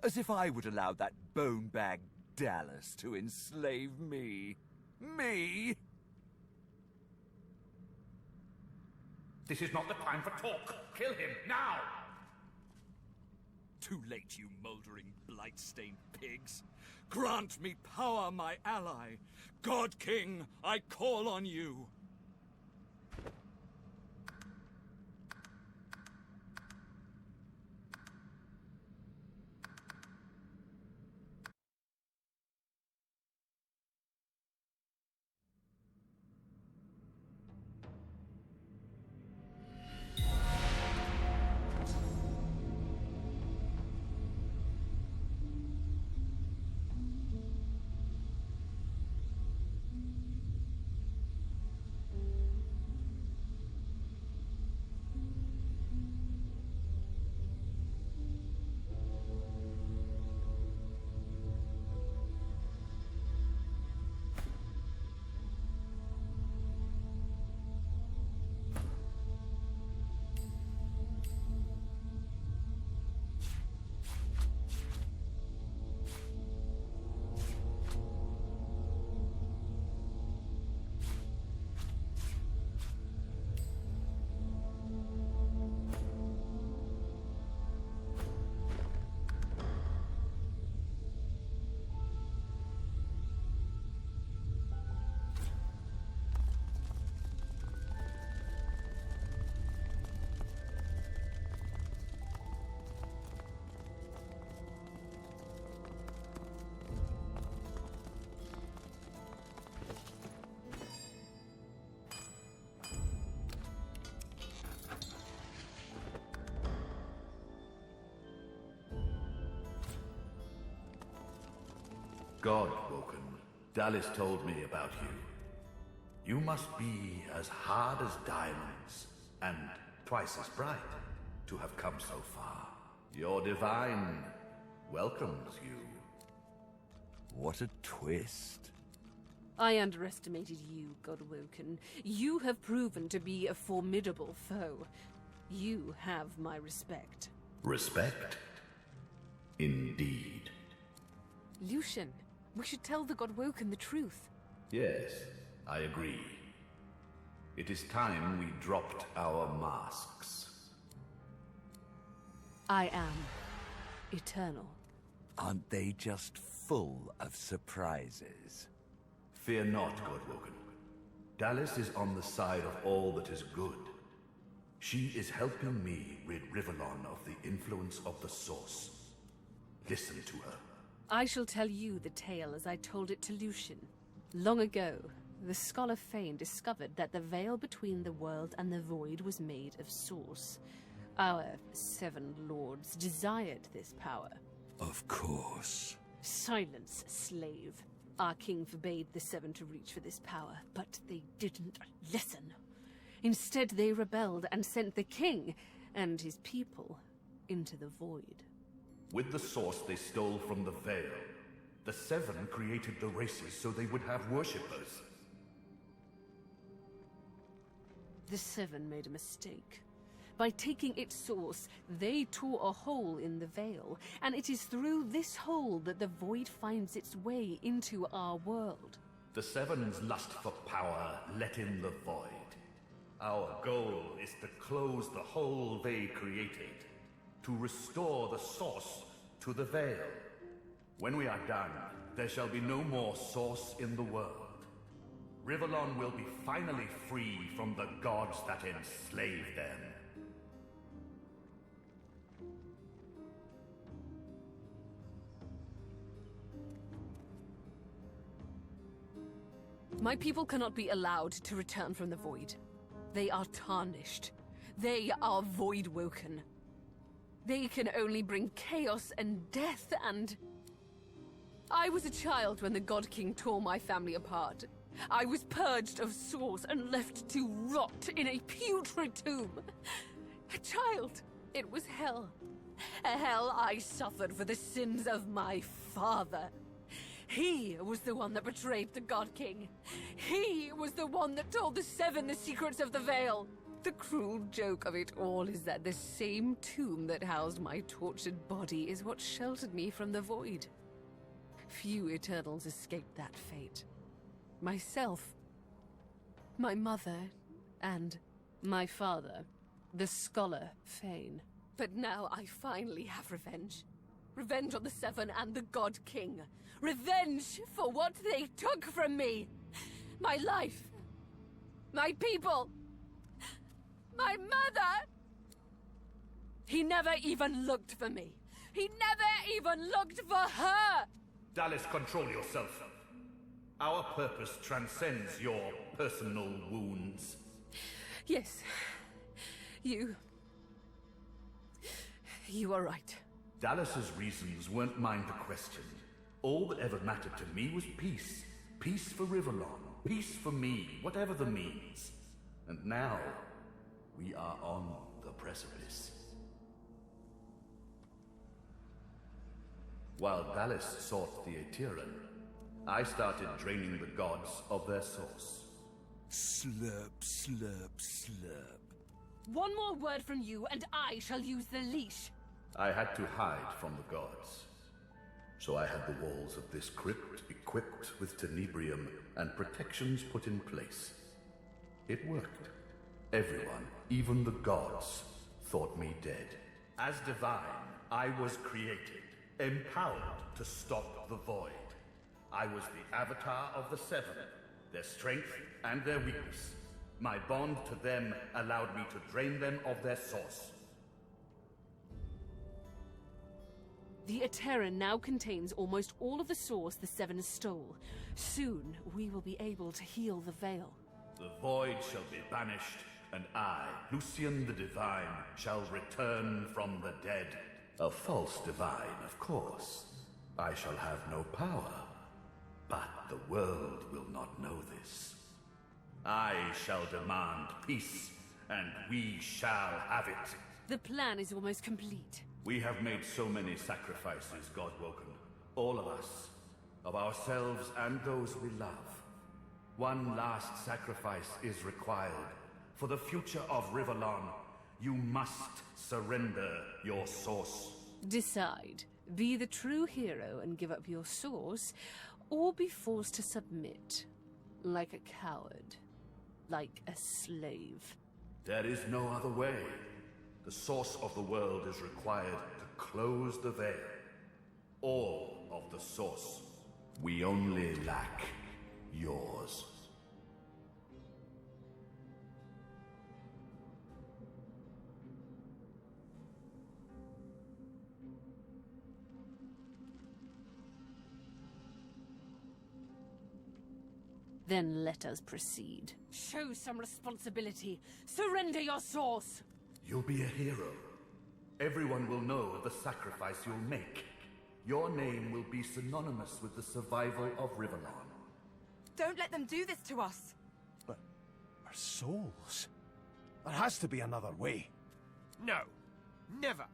as if I would allow that bone-bag Dallas to enslave me. Me? This is not the time for talk. Kill him, now! Too late, you mouldering, blight-stained pigs. Grant me power, my ally. God King, I call on you. God, Woken. Dallas told me about you. You must be as hard as diamonds, and twice as bright, to have come so far. Your divine welcomes you. What a twist. I underestimated you, Godwoken. You have proven to be a formidable foe. You have my respect. Respect? Indeed. Lucian, we should tell the Godwoken the truth. Yes, I agree. It is time we dropped our masks. I am eternal. Aren't they just full of surprises? Fear not, Godwoken. Dallas is on the side of all that is good. She is helping me rid Rivellon of the influence of the Source. Listen to her. I shall tell you the tale as I told it to Lucian. Long ago, the scholar Fane discovered that the veil between the world and the void was made of Source. Our 7 lords desired this power. Of course. Silence, slave. Our king forbade the 7 to reach for this power, but they didn't listen. Instead, they rebelled and sent the king and his people into the void. With the Source they stole from the Veil, the 7 created the races so they would have worshippers. The 7 made a mistake. By taking its source, they tore a hole in the veil, and it is through this hole that the void finds its way into our world. The 7's lust for power let in the void. Our goal is to close the hole they created, to restore the Source to the Veil. When we are done, there shall be no more Source in the world. Rivellon will be finally free from the gods that enslaved them. My people cannot be allowed to return from the void. They are tarnished. They are void-woken. They can only bring chaos and death and... I was a child when the God King tore my family apart. I was purged of Source and left to rot in a putrid tomb. A child. It was hell. A hell I suffered for the sins of my father. He was the one that betrayed the God King. He was the one that told the Seven the secrets of the Veil. The cruel joke of it all is that the same tomb that housed my tortured body is what sheltered me from the void. Few Eternals escaped that fate. Myself, my mother, and my father, the scholar Fane. But now I finally have revenge. Revenge on the Seven and the God King. Revenge for what they took from me. My life. My people. My mother. He never even looked for me. He never even looked for her. Dallas, control yourself. Our purpose transcends your personal wounds. Yes. You are right. Dallas's reasons weren't mine to question. All that ever mattered to me was peace. Peace for Riverlawn. Peace for me, whatever the means. And now, we are on the precipice. While Dallas sought the Aetheran, I started draining the gods of their source. Slurp, slurp, slurp. One more word from you, and I shall use the leash. I had to hide from the gods. So I had the walls of this crypt equipped with tenebrium and protections put in place. It worked. Everyone, even the gods, thought me dead. As divine, I was created, empowered to stop the void. I was the avatar of the Seven, their strength and their weakness. My bond to them allowed me to drain them of their source. The Aetheran now contains almost all of the source the Seven stole. Soon, we will be able to heal the Veil. The void shall be banished, and I, Lucian the Divine, shall return from the dead. A false divine, of course. I shall have no power. But the world will not know this. I shall demand peace, and we shall have it. The plan is almost complete. We have made so many sacrifices, Godwoken. All of us. Of ourselves and those we love. One last sacrifice is required. For the future of Riverlawn, you must surrender your source. Decide. Be the true hero and give up your source, or be forced to submit. Like a coward. Like a slave. There is no other way. The source of the world is required to close the veil. All of the source. We only lack yours. Then let us proceed. Show some responsibility. Surrender your source! You'll be a hero. Everyone will know of the sacrifice you'll make. Your name will be synonymous with the survival of Riverlawn. Don't let them do this to us. But our souls? There has to be another way. No. Never.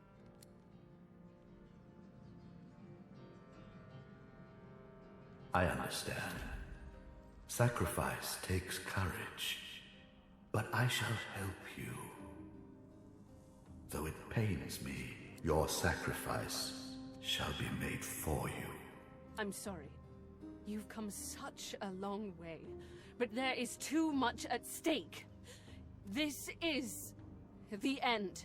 I understand. Sacrifice takes courage. But I shall help you. Though it pains me, your sacrifice shall be made for you. I'm sorry. You've come such a long way, but there is too much at stake. This is the end.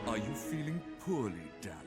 Are you feeling poorly, Dallas?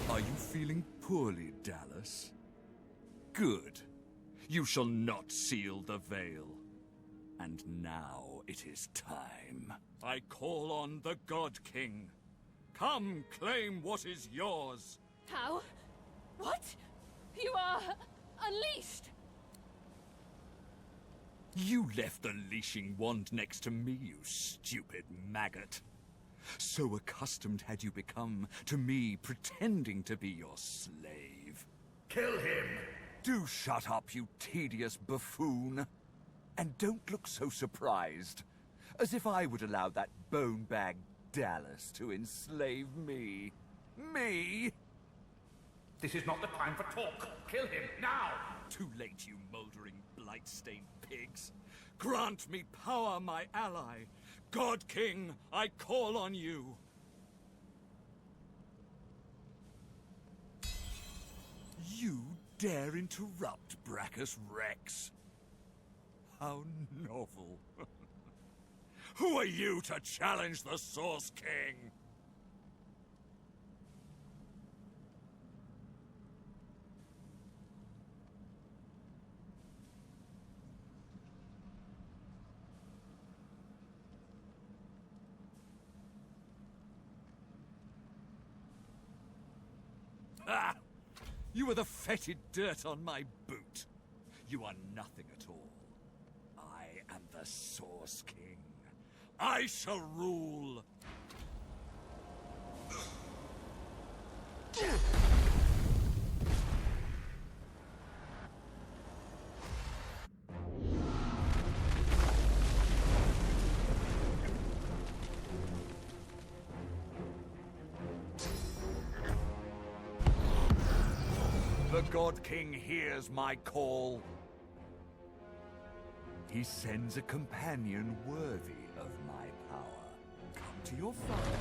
Are you feeling poorly, Dallas? Good. You shall not seal the veil. And now it is time. I call on the God King. Come, claim what is yours. How? What? You are unleashed! You left the leashing wand next to me, you stupid maggot. So accustomed had you become to me pretending to be your slave. Kill him! Do shut up, you tedious buffoon. And don't look so surprised, as if I would allow that bone-bag Dallas to enslave me. Me? This is not the time for talk. Kill him, now! Too late, you mouldering, blight-stained pigs. Grant me power, my ally. God King, I call on you. You dare interrupt Brachus Rex? How novel. Who are you to challenge the Source King? Ah! You are the fetid dirt on my boot. You are nothing at all. I am the Source King. I shall rule. The God King hears my call. He sends a companion worthy of my power. Come to your father.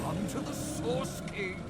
Come to the Source King.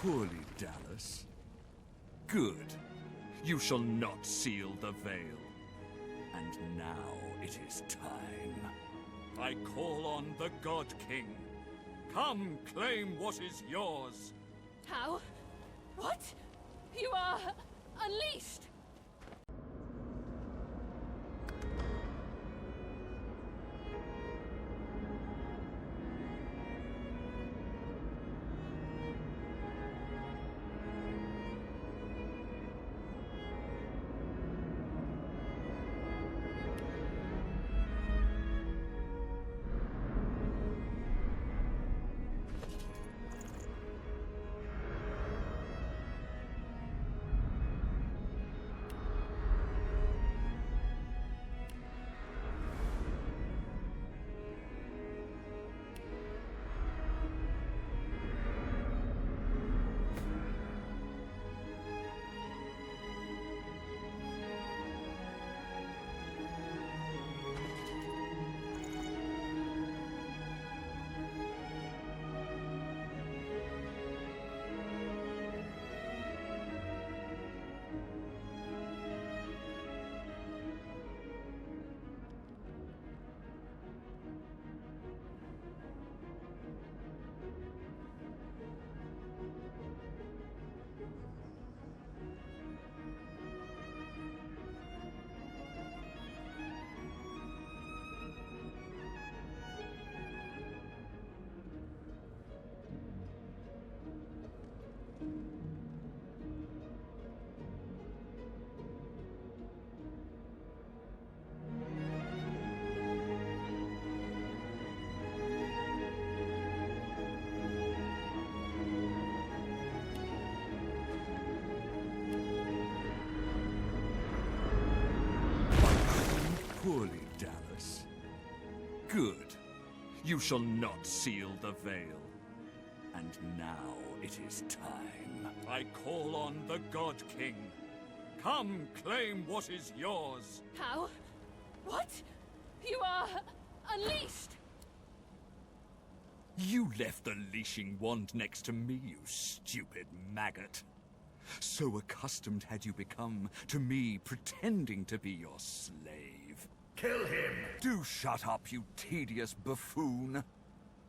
poorly, Dallas. Good. You shall not seal the veil. And now it is time. I call on the God King. Come claim what is yours. How? What? You are unleashed! Poorly, Dallas. Good. You shall not seal the veil. And now it is time. I call on the God King. Come claim what is yours. How? What? You are unleashed! You left the leashing wand next to me, you stupid maggot. So accustomed had you become to me pretending to be your slave. Kill him! Do shut up, you tedious buffoon.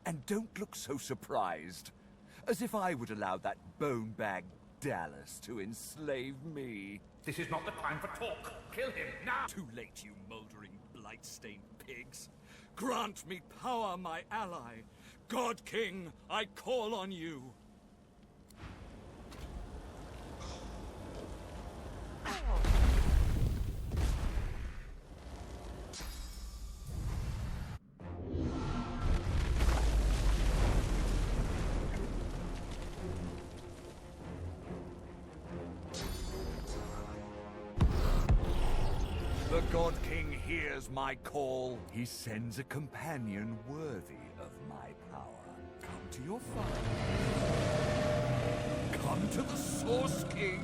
And don't look so surprised. As if I would allow that bone-bag Dallas to enslave me. This is not the time for talk. Kill him, now! Too late, you mouldering, blight-stained pigs. Grant me power, my ally. God King, I call on you. The God King hears my call. He sends a companion worthy of my power. Come to your father. Come to the Source King.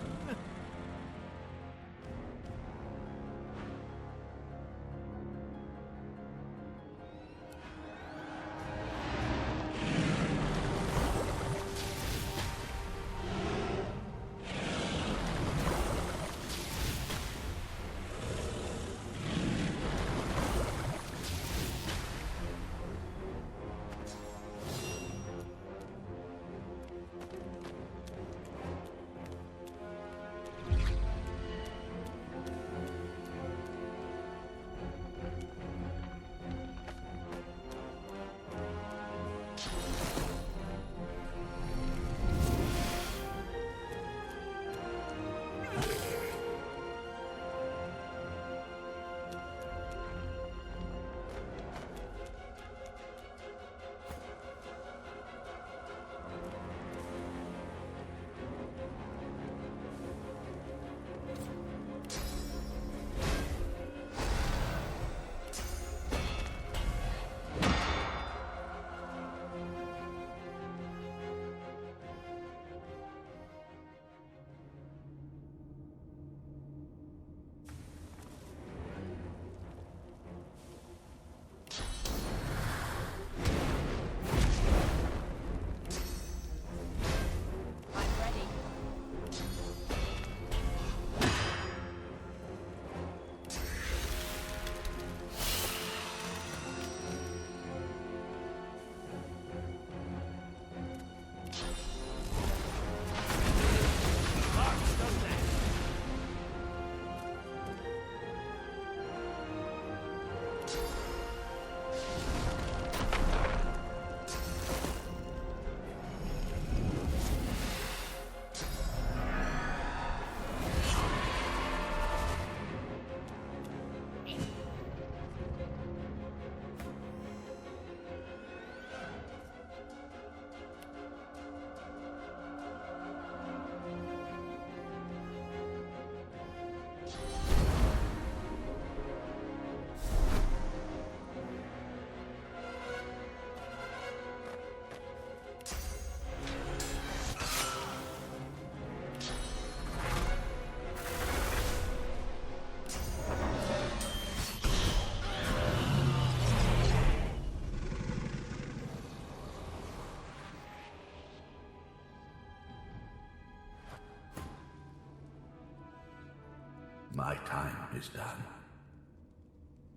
my time is done.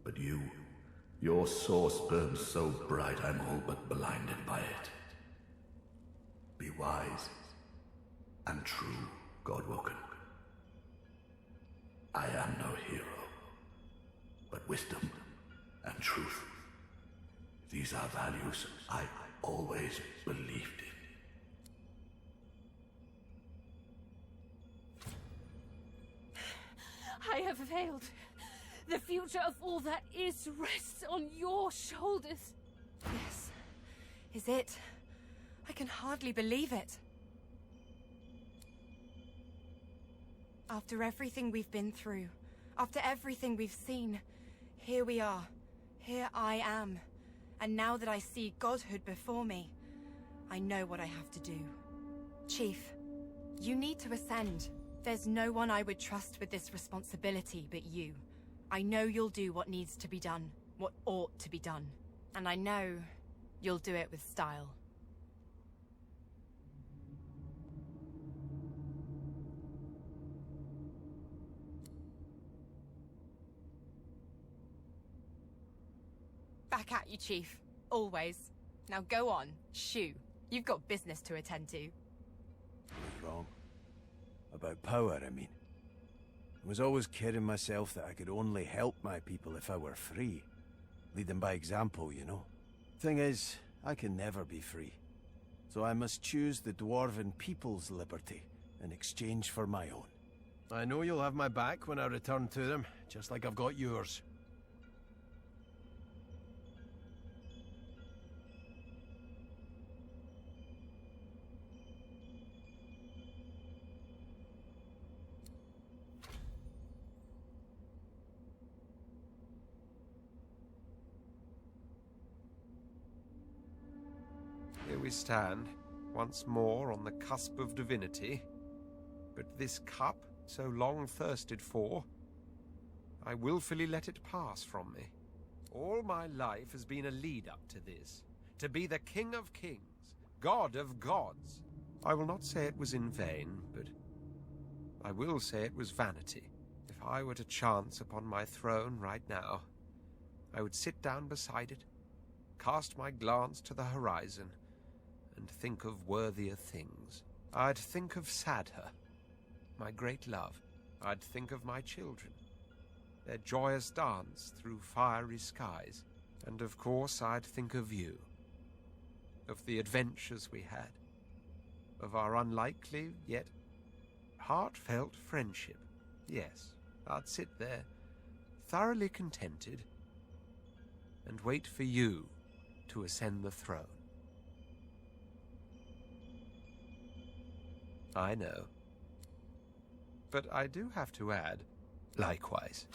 But you, your source burns so bright I'm all but blinded by it. Be wise and true, Godwoken. I am no hero, but wisdom and truth. These are values I always believed in. I have failed. The future of all that is rests on your shoulders. This is it. I can hardly believe it. After everything we've been through, after everything we've seen, here we are. Here I am. And now that I see godhood before me, I know what I have to do. Chief, you need to ascend. There's no one I would trust with this responsibility but you. I know you'll do what needs to be done, what ought to be done. And I know you'll do it with style. Back at you, Chief. Always. Now go on, shoo. You've got business to attend to. I was wrong. About power, I mean. I was always kidding myself that I could only help my people if I were free. Lead them by example, you know. Thing is, I can never be free. So I must choose the Dwarven people's liberty in exchange for my own. I know you'll have my back when I return to them, just like I've got yours. Here we stand, once more on the cusp of divinity. But this cup, so long thirsted for, I willfully let it pass from me. All my life has been a lead-up to this, to be the King of Kings, God of Gods. I will not say it was in vain, but I will say it was vanity. If I were to chance upon my throne right now, I would sit down beside it, cast my glance to the horizon, and think of worthier things. I'd think of Sadher, my great love. I'd think of my children, their joyous dance through fiery skies. And of course I'd think of you, of the adventures we had, of our unlikely yet heartfelt friendship. Yes, I'd sit there, thoroughly contented, and wait for you to ascend the throne. I know. But I do have to add, likewise.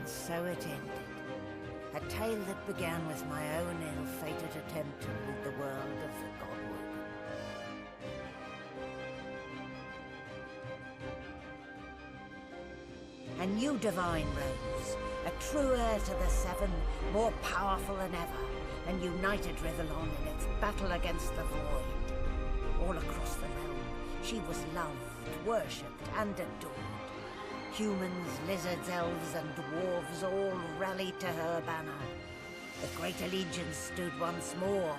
so it ended. A tale that began with my own ill-fated attempt to rid the world of the Godwoken. A new divine rose, a true heir to the Seven, more powerful than ever, and united Rivellon in its battle against the Void. All across the realm, she was loved, worshipped, and adored. Humans, lizards, elves, and dwarves all rallied to her banner. The Great Allegiance stood once more,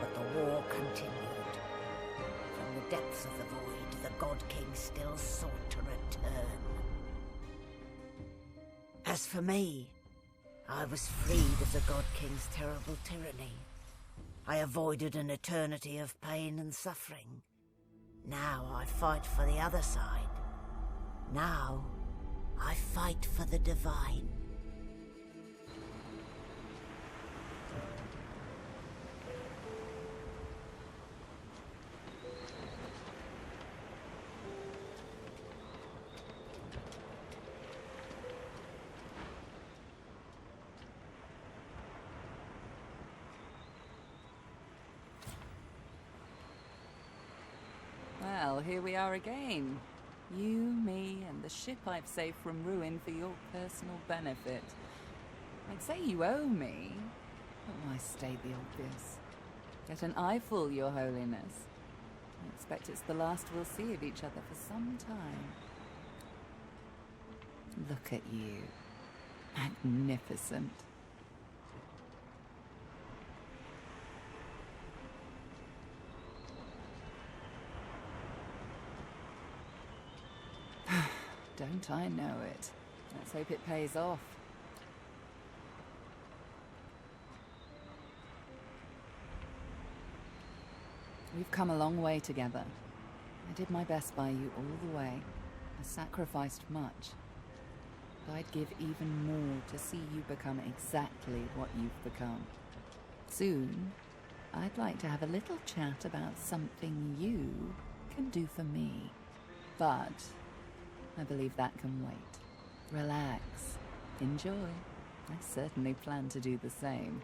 but the war continued. From the depths of the Void, the God King still sought to return. As for me, I was freed of the God King's terrible tyranny. I avoided an eternity of pain and suffering. Now I fight for the other side. Now, I fight for the divine. Well, here we are again. You, me, and the ship I've saved from ruin for your personal benefit. I'd say you owe me, but why state the obvious? Get an eyeful, Your Holiness. I expect it's the last we'll see of each other for some time. Look at you. Magnificent. Don't I know it? Let's hope it pays off. We've come a long way together. I did my best by you all the way. I sacrificed much. But I'd give even more to see you become exactly what you've become. Soon, I'd like to have a little chat about something you can do for me. But I believe that can wait. Relax. Enjoy. I certainly plan to do the same.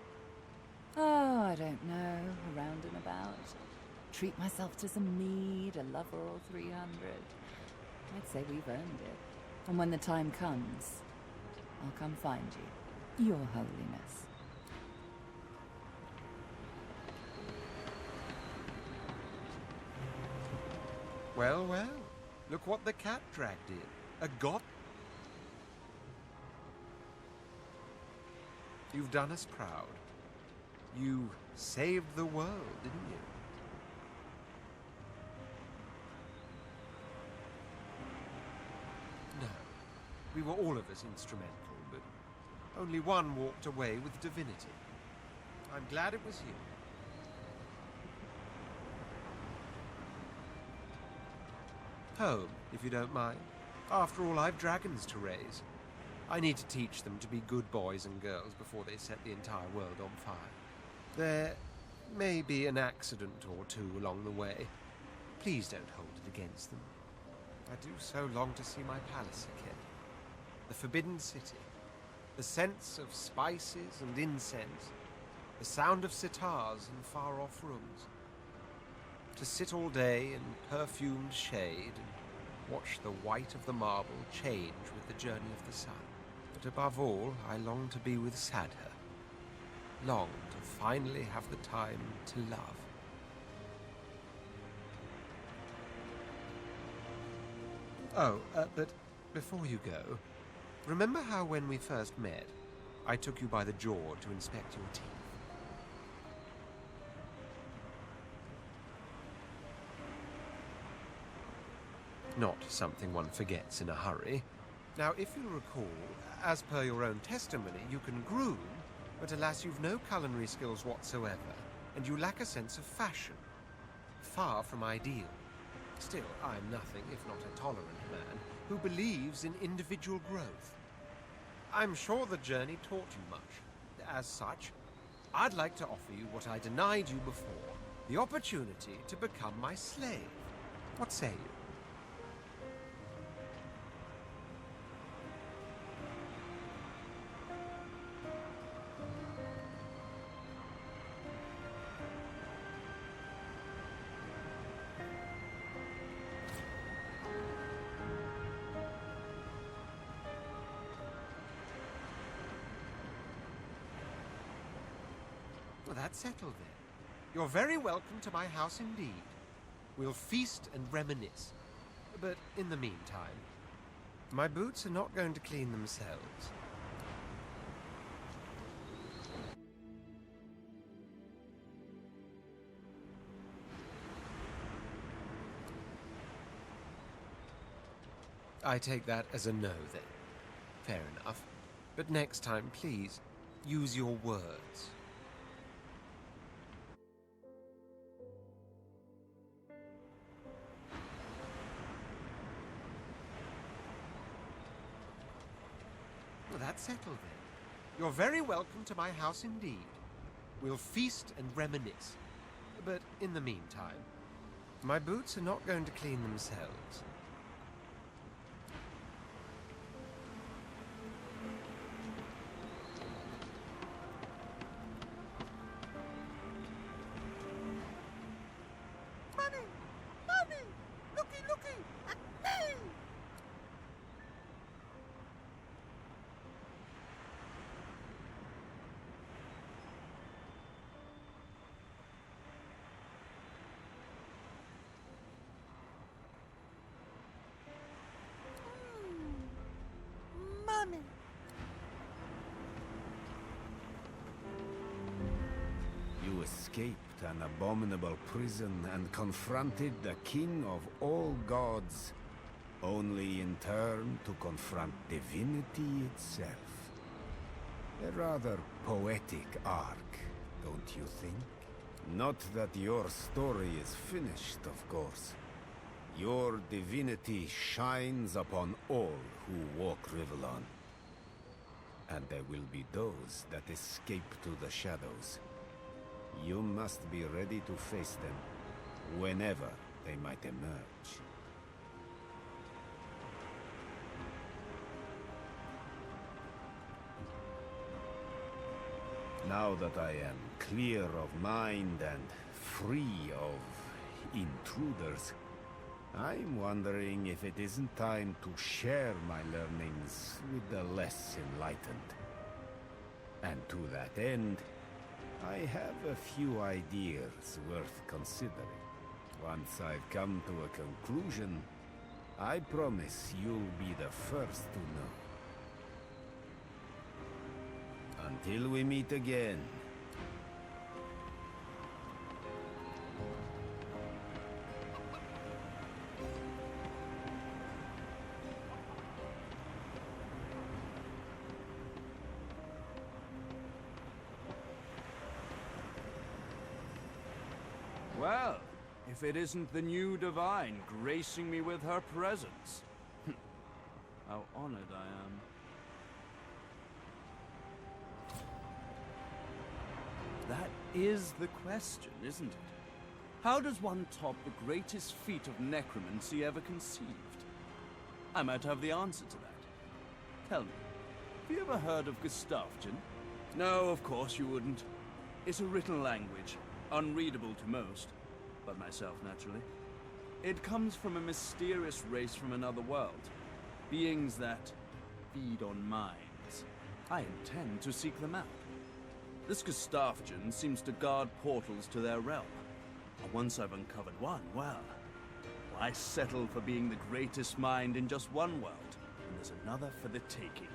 Oh, I don't know. Around and about. Treat myself to some mead, a lover or 300. I'd say we've earned it. And when the time comes, I'll come find you. Your Holiness. Well, well. Look what the cat dragged in. A god. You've done us proud. You saved the world, didn't you? No. We were all of us instrumental, but only one walked away with divinity. I'm glad it was you. Home, if you don't mind. After all, I've dragons to raise. I need to teach them to be good boys and girls before they set the entire world on fire. There may be an accident or two along the way. Please don't hold it against them. I do so long to see my palace again. The Forbidden City. The scents of spices and incense. The sound of sitars in far-off rooms. To sit all day in perfumed shade and watch the white of the marble change with the journey of the sun. But above all, I long to be with Sadher. Long to finally have the time to love. Oh, but before you go, remember how when we first met, I took you by the jaw to inspect your teeth? Not something one forgets in a hurry. Now, if you recall, as per your own testimony, you can groom, but alas, you've no culinary skills whatsoever, and you lack a sense of fashion. Far from ideal. Still, I'm nothing if not a tolerant man who believes in individual growth. I'm sure the journey taught you much. As such, I'd like to offer you what I denied you before, the opportunity to become my slave. What say you? Well, that's settled then. You're very welcome to my house indeed. We'll feast and reminisce. But in the meantime, my boots are not going to clean themselves. I take that as a no, then. Fair enough. But next time, please, use your words. Well, that's settled then. You're very welcome to my house indeed. We'll feast and reminisce. But in the meantime, my boots are not going to clean themselves. You escaped an abominable prison and confronted the king of all gods, only in turn to confront divinity itself. A rather poetic arc, don't you think? Not that your story is finished, of course. Your divinity shines upon all who walk Rivellon. And there will be those that escape to the shadows. You must be ready to face them, whenever they might emerge. Now that I am clear of mind and free of intruders, I'm wondering if it isn't time to share my learnings with the less enlightened. And to that end, I have a few ideas worth considering. Once I've come to a conclusion, I promise you'll be the first to know. Until we meet again. Well, if it isn't the new Divine gracing me with her presence. How honored I am. That is the question, isn't it? How does one top the greatest feat of necromancy ever conceived? I might have the answer to that. Tell me, have you ever heard of Gustavgen? No, of course you wouldn't. It's a written language, unreadable to most, but myself naturally. It comes from a mysterious race from another world, beings that feed on minds. I intend to seek them out. This Gustavgen seems to guard portals to their realm. And once I've uncovered one, well, why settle for being the greatest mind in just one world, and there's another for the taking?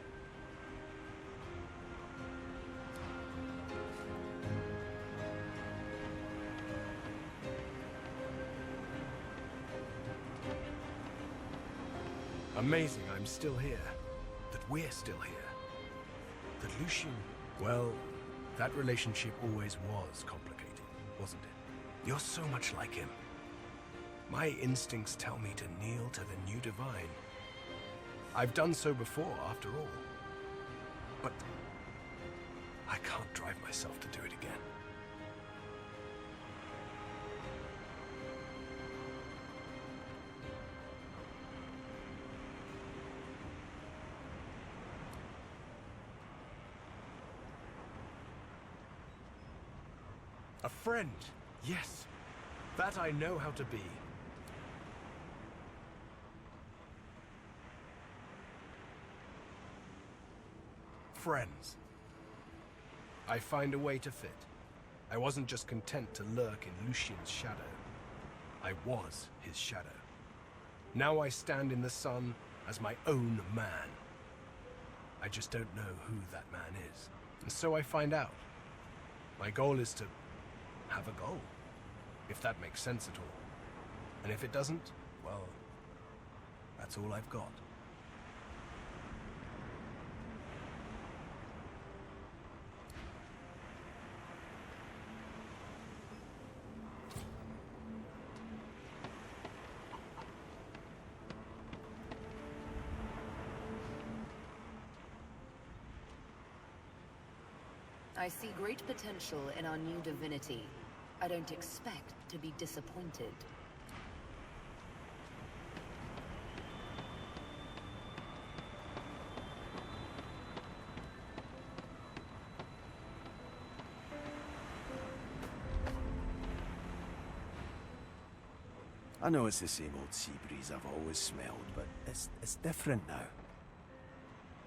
Amazing I'm still here. That we're still here. That Lucian... Well, that relationship always was complicated, wasn't it? You're so much like him. My instincts tell me to kneel to the new Divine. I've done so before, after all. But I can't drive myself to do it again. A friend, yes. That I know how to be. Friends. I find a way to fit. I wasn't just content to lurk in Lucian's shadow. I was his shadow. Now I stand in the sun as my own man. I just don't know who that man is. And so I find out. My goal is to have a goal, if that makes sense at all. And if it doesn't, well, that's all I've got. I see great potential in our new divinity. I don't expect to be disappointed. I know it's the same old sea breeze I've always smelled, but it's different now.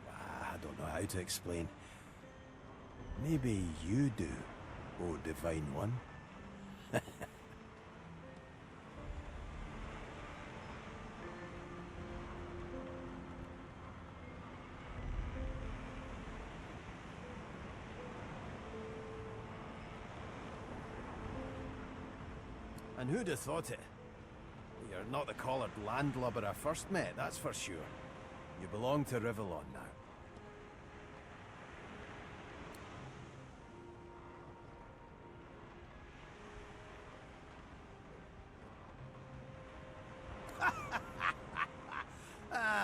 I don't know how to explain. Maybe you do, O Divine One. And who'd have thought it? You're not the collared landlubber I first met, that's for sure. You belong to Rivellon now.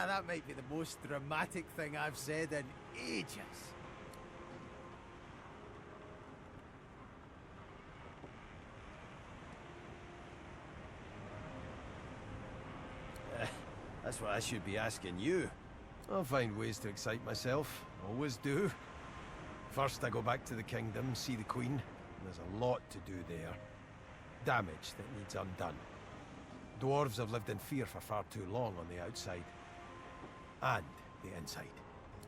That might be the most dramatic thing I've said in ages. That's what I should be asking you. I'll find ways to excite myself. Always do. First I go back to the kingdom, see the Queen. There's a lot to do there. Damage that needs undone. Dwarves have lived in fear for far too long on the outside. And the inside.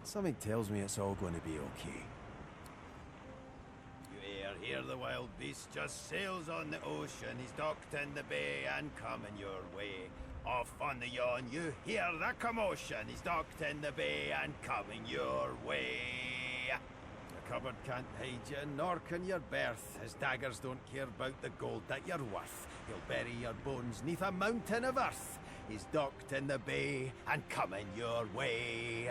Something tells me it's all going to be okay. You hear the wild beast just sails on the ocean. He's docked in the bay and coming your way. Off on the yawn, you hear the commotion. He's docked in the bay and coming your way. The cupboard can't hide you, nor can your berth. His daggers don't care about the gold that you're worth. He'll bury your bones neath a mountain of earth. He's docked in the bay and coming your way.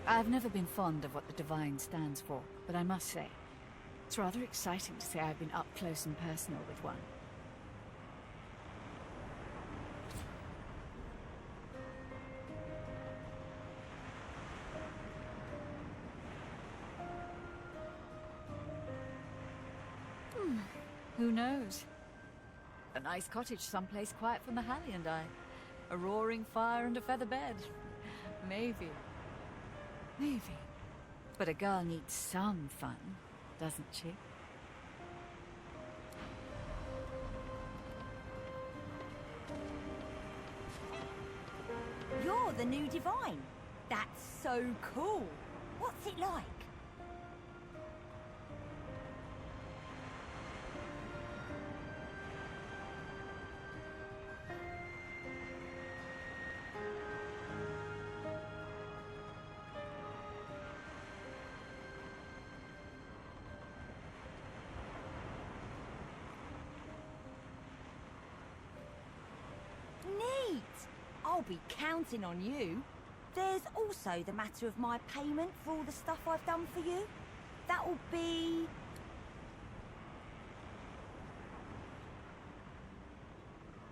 I've never been fond of what the Divine stands for, but I must say, it's rather exciting to say I've been up close and personal with one. Who knows? A nice cottage someplace quiet from the Halley and I. A roaring fire and a feather bed. Maybe. Maybe. But a girl needs some fun, doesn't she? You're the new Divine. That's so cool. What's it like? Neat! I'll be counting on you. There's also the matter of my payment for all the stuff I've done for you. That'll be...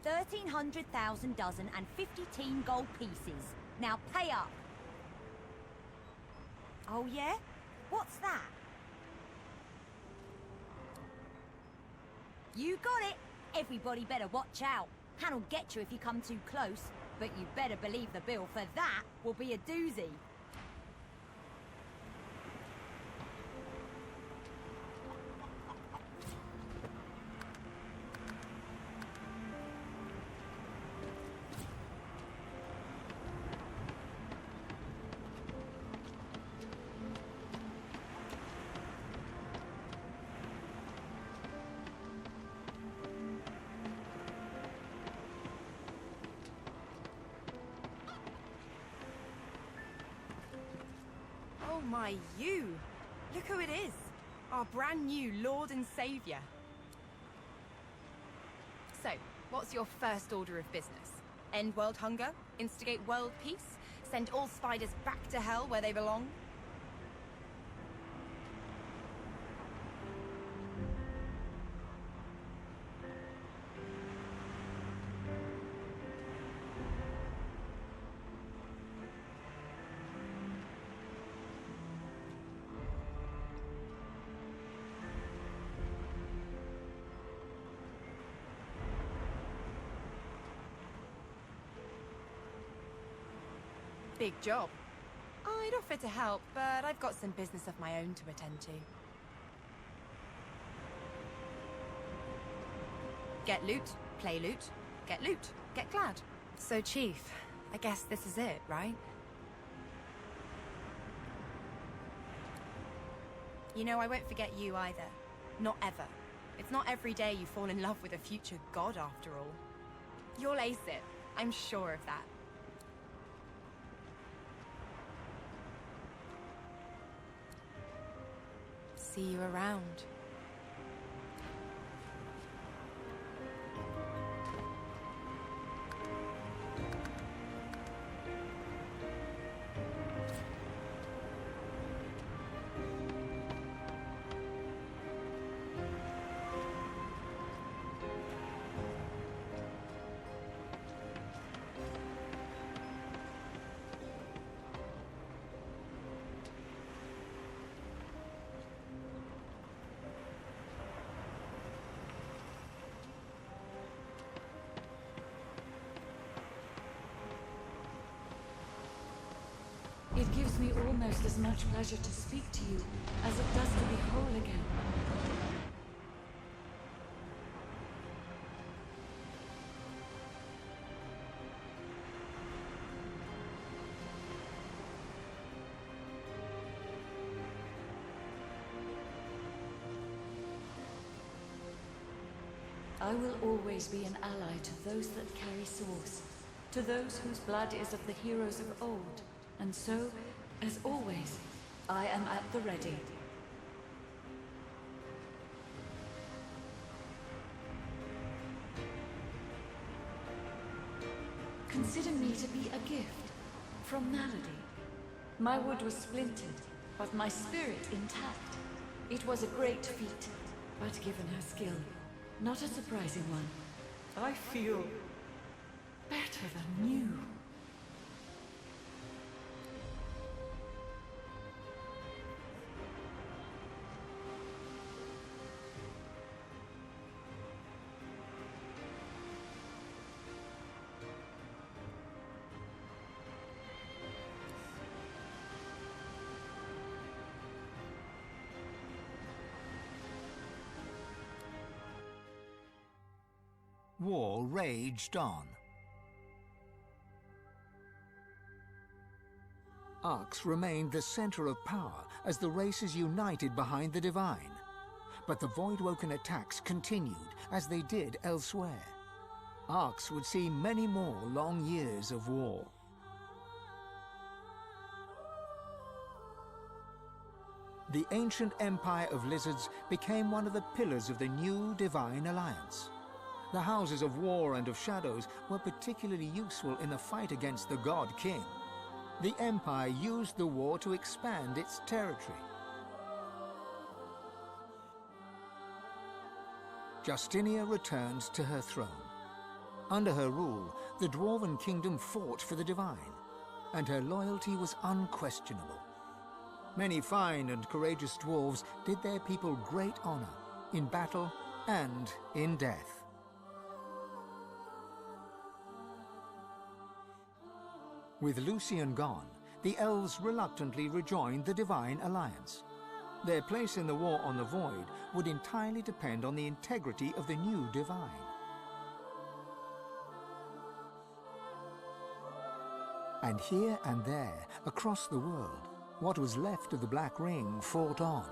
$1,300,000 dozen and 50 gold pieces. Now pay up. Oh yeah? What's that? You got it. Everybody better watch out. Han'll get you if you come too close. But you better believe the bill for that will be a doozy. My, you! Look who it is! Our brand new Lord and Saviour. So, what's your first order of business? End world hunger? Instigate world peace? Send all spiders back to hell where they belong? Big job. I'd offer to help, but I've got some business of my own to attend to. Get loot, play loot, get loot, get glad. So, Chief, I guess this is it, right? You know, I won't forget you either. Not ever. It's not every day you fall in love with a future god, after all. You'll ace it. I'm sure of that. See you around. It gives me almost as much pleasure to speak to you as it does to be whole again. I will always be an ally to those that carry swords, to those whose blood is of the heroes of old. And so, as always, I am at the ready. Consider me to be a gift from Malady. My wood was splintered, but my spirit intact. It was a great feat, but given her skill, not a surprising one. I feel better than new. War raged on. Arx remained the center of power as the races united behind the Divine. But the Voidwoken attacks continued, as they did elsewhere. Arx would see many more long years of war. The ancient Empire of Lizards became one of the pillars of the new Divine Alliance. The Houses of War and of Shadows were particularly useful in the fight against the God King. The Empire used the war to expand its territory. Justinia returned to her throne. Under her rule, the Dwarven Kingdom fought for the Divine, and her loyalty was unquestionable. Many fine and courageous dwarves did their people great honor, in battle and in death. With Lucian gone, the elves reluctantly rejoined the Divine Alliance. Their place in the war on the Void would entirely depend on the integrity of the new Divine. And here and there, across the world, what was left of the Black Ring fought on.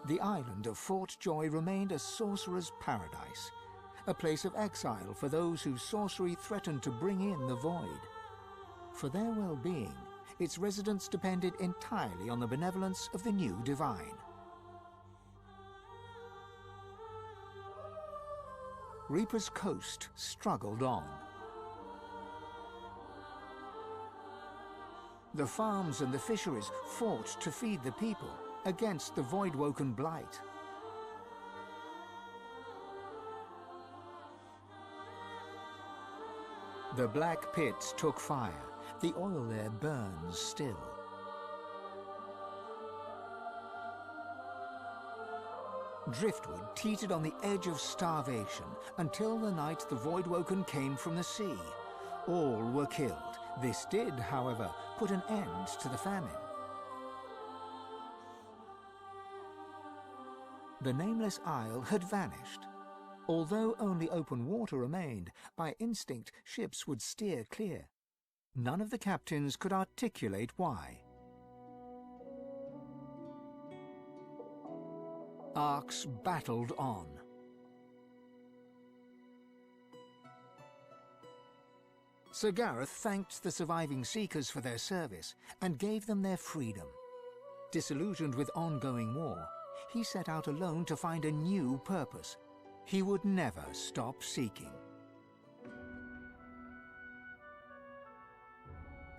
The island of Fort Joy remained a sorcerer's paradise, a place of exile for those whose sorcery threatened to bring in the Void. For their well-being, its residents depended entirely on the benevolence of the new divine. Reaper's Coast struggled on. The farms and the fisheries fought to feed the people against the Voidwoken blight. The black pits took fire. The oil there burns still. Driftwood teetered on the edge of starvation until the night the Voidwoken came from the sea. All were killed. This did, however, put an end to the famine. The nameless isle had vanished. Although only open water remained, by instinct ships would steer clear. None of the captains could articulate why. Arks battled on. Sir Gareth thanked the surviving Seekers for their service and gave them their freedom. Disillusioned with ongoing war, he set out alone to find a new purpose. He would never stop seeking.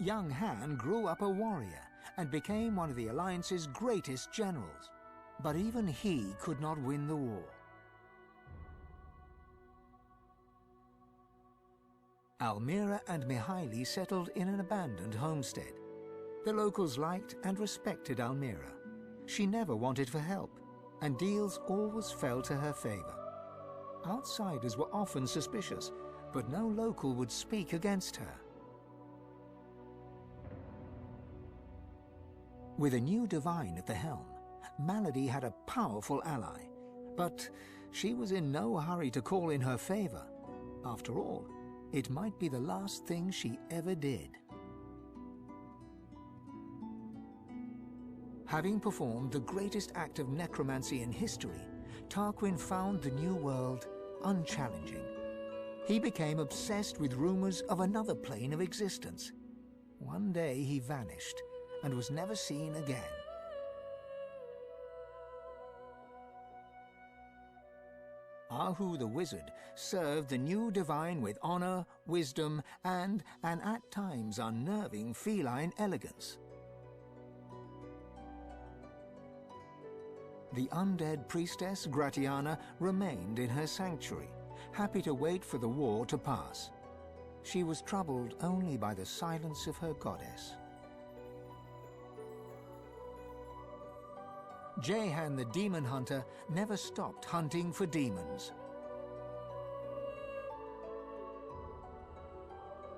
Young Han grew up a warrior and became one of the Alliance's greatest generals. But even he could not win the war. Almira and Mihaili settled in an abandoned homestead. The locals liked and respected Almira. She never wanted for help, and deals always fell to her favor. Outsiders were often suspicious, but no local would speak against her. With a new divine at the helm, Malady had a powerful ally, but she was in no hurry to call in her favor. After all, it might be the last thing she ever did. Having performed the greatest act of necromancy in history, Tarquin found the new world unchallenging. He became obsessed with rumors of another plane of existence. One day he vanished and was never seen again. Ahu the wizard served the new divine with honor, wisdom, and an at times unnerving feline elegance. The undead priestess Gratiana remained in her sanctuary, happy to wait for the war to pass. She was troubled only by the silence of her goddess. Jehan the demon hunter never stopped hunting for demons.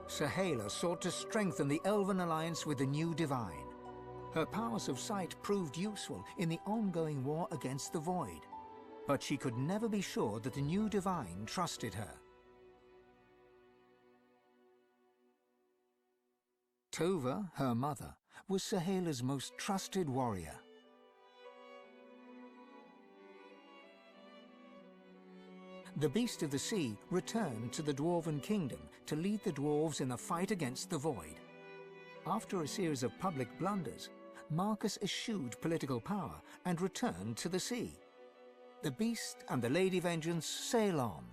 Sahala sought to strengthen the Elven alliance with the new divine. Her powers of sight proved useful in the ongoing war against the Void, but she could never be sure that the new divine trusted her. Tova, her mother, was Sahala's most trusted warrior. The Beast of the Sea returned to the Dwarven Kingdom to lead the dwarves in the fight against the Void. After a series of public blunders, Marcus eschewed political power and returned to the sea. The Beast and the Lady Vengeance sail on.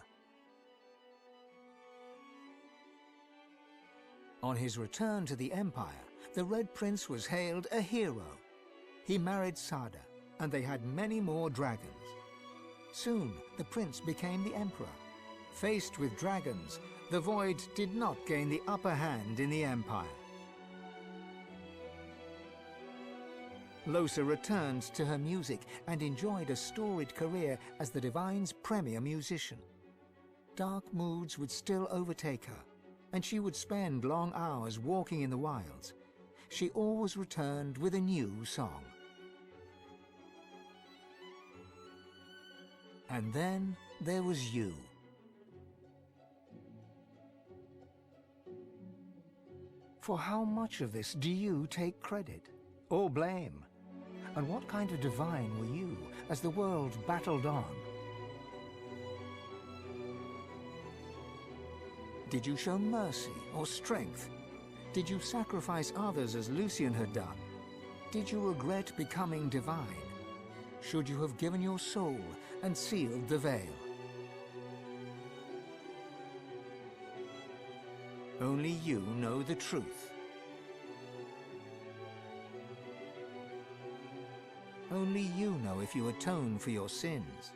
On his return to the Empire, the Red Prince was hailed a hero. He married Sada, and they had many more dragons. Soon, the prince became the emperor. Faced with dragons, the Void did not gain the upper hand in the Empire. Lohse returned to her music and enjoyed a storied career as the Divine's premier musician. Dark moods would still overtake her, and she would spend long hours walking in the wilds. She always returned with a new song. And then there was you. For how much of this do you take credit or blame? And what kind of divine were you as the world battled on? Did you show mercy or strength? Did you sacrifice others as Lucian had done? Did you regret becoming divine? Should you have given your soul and sealed the veil? Only you know the truth. Only you know if you atone for your sins.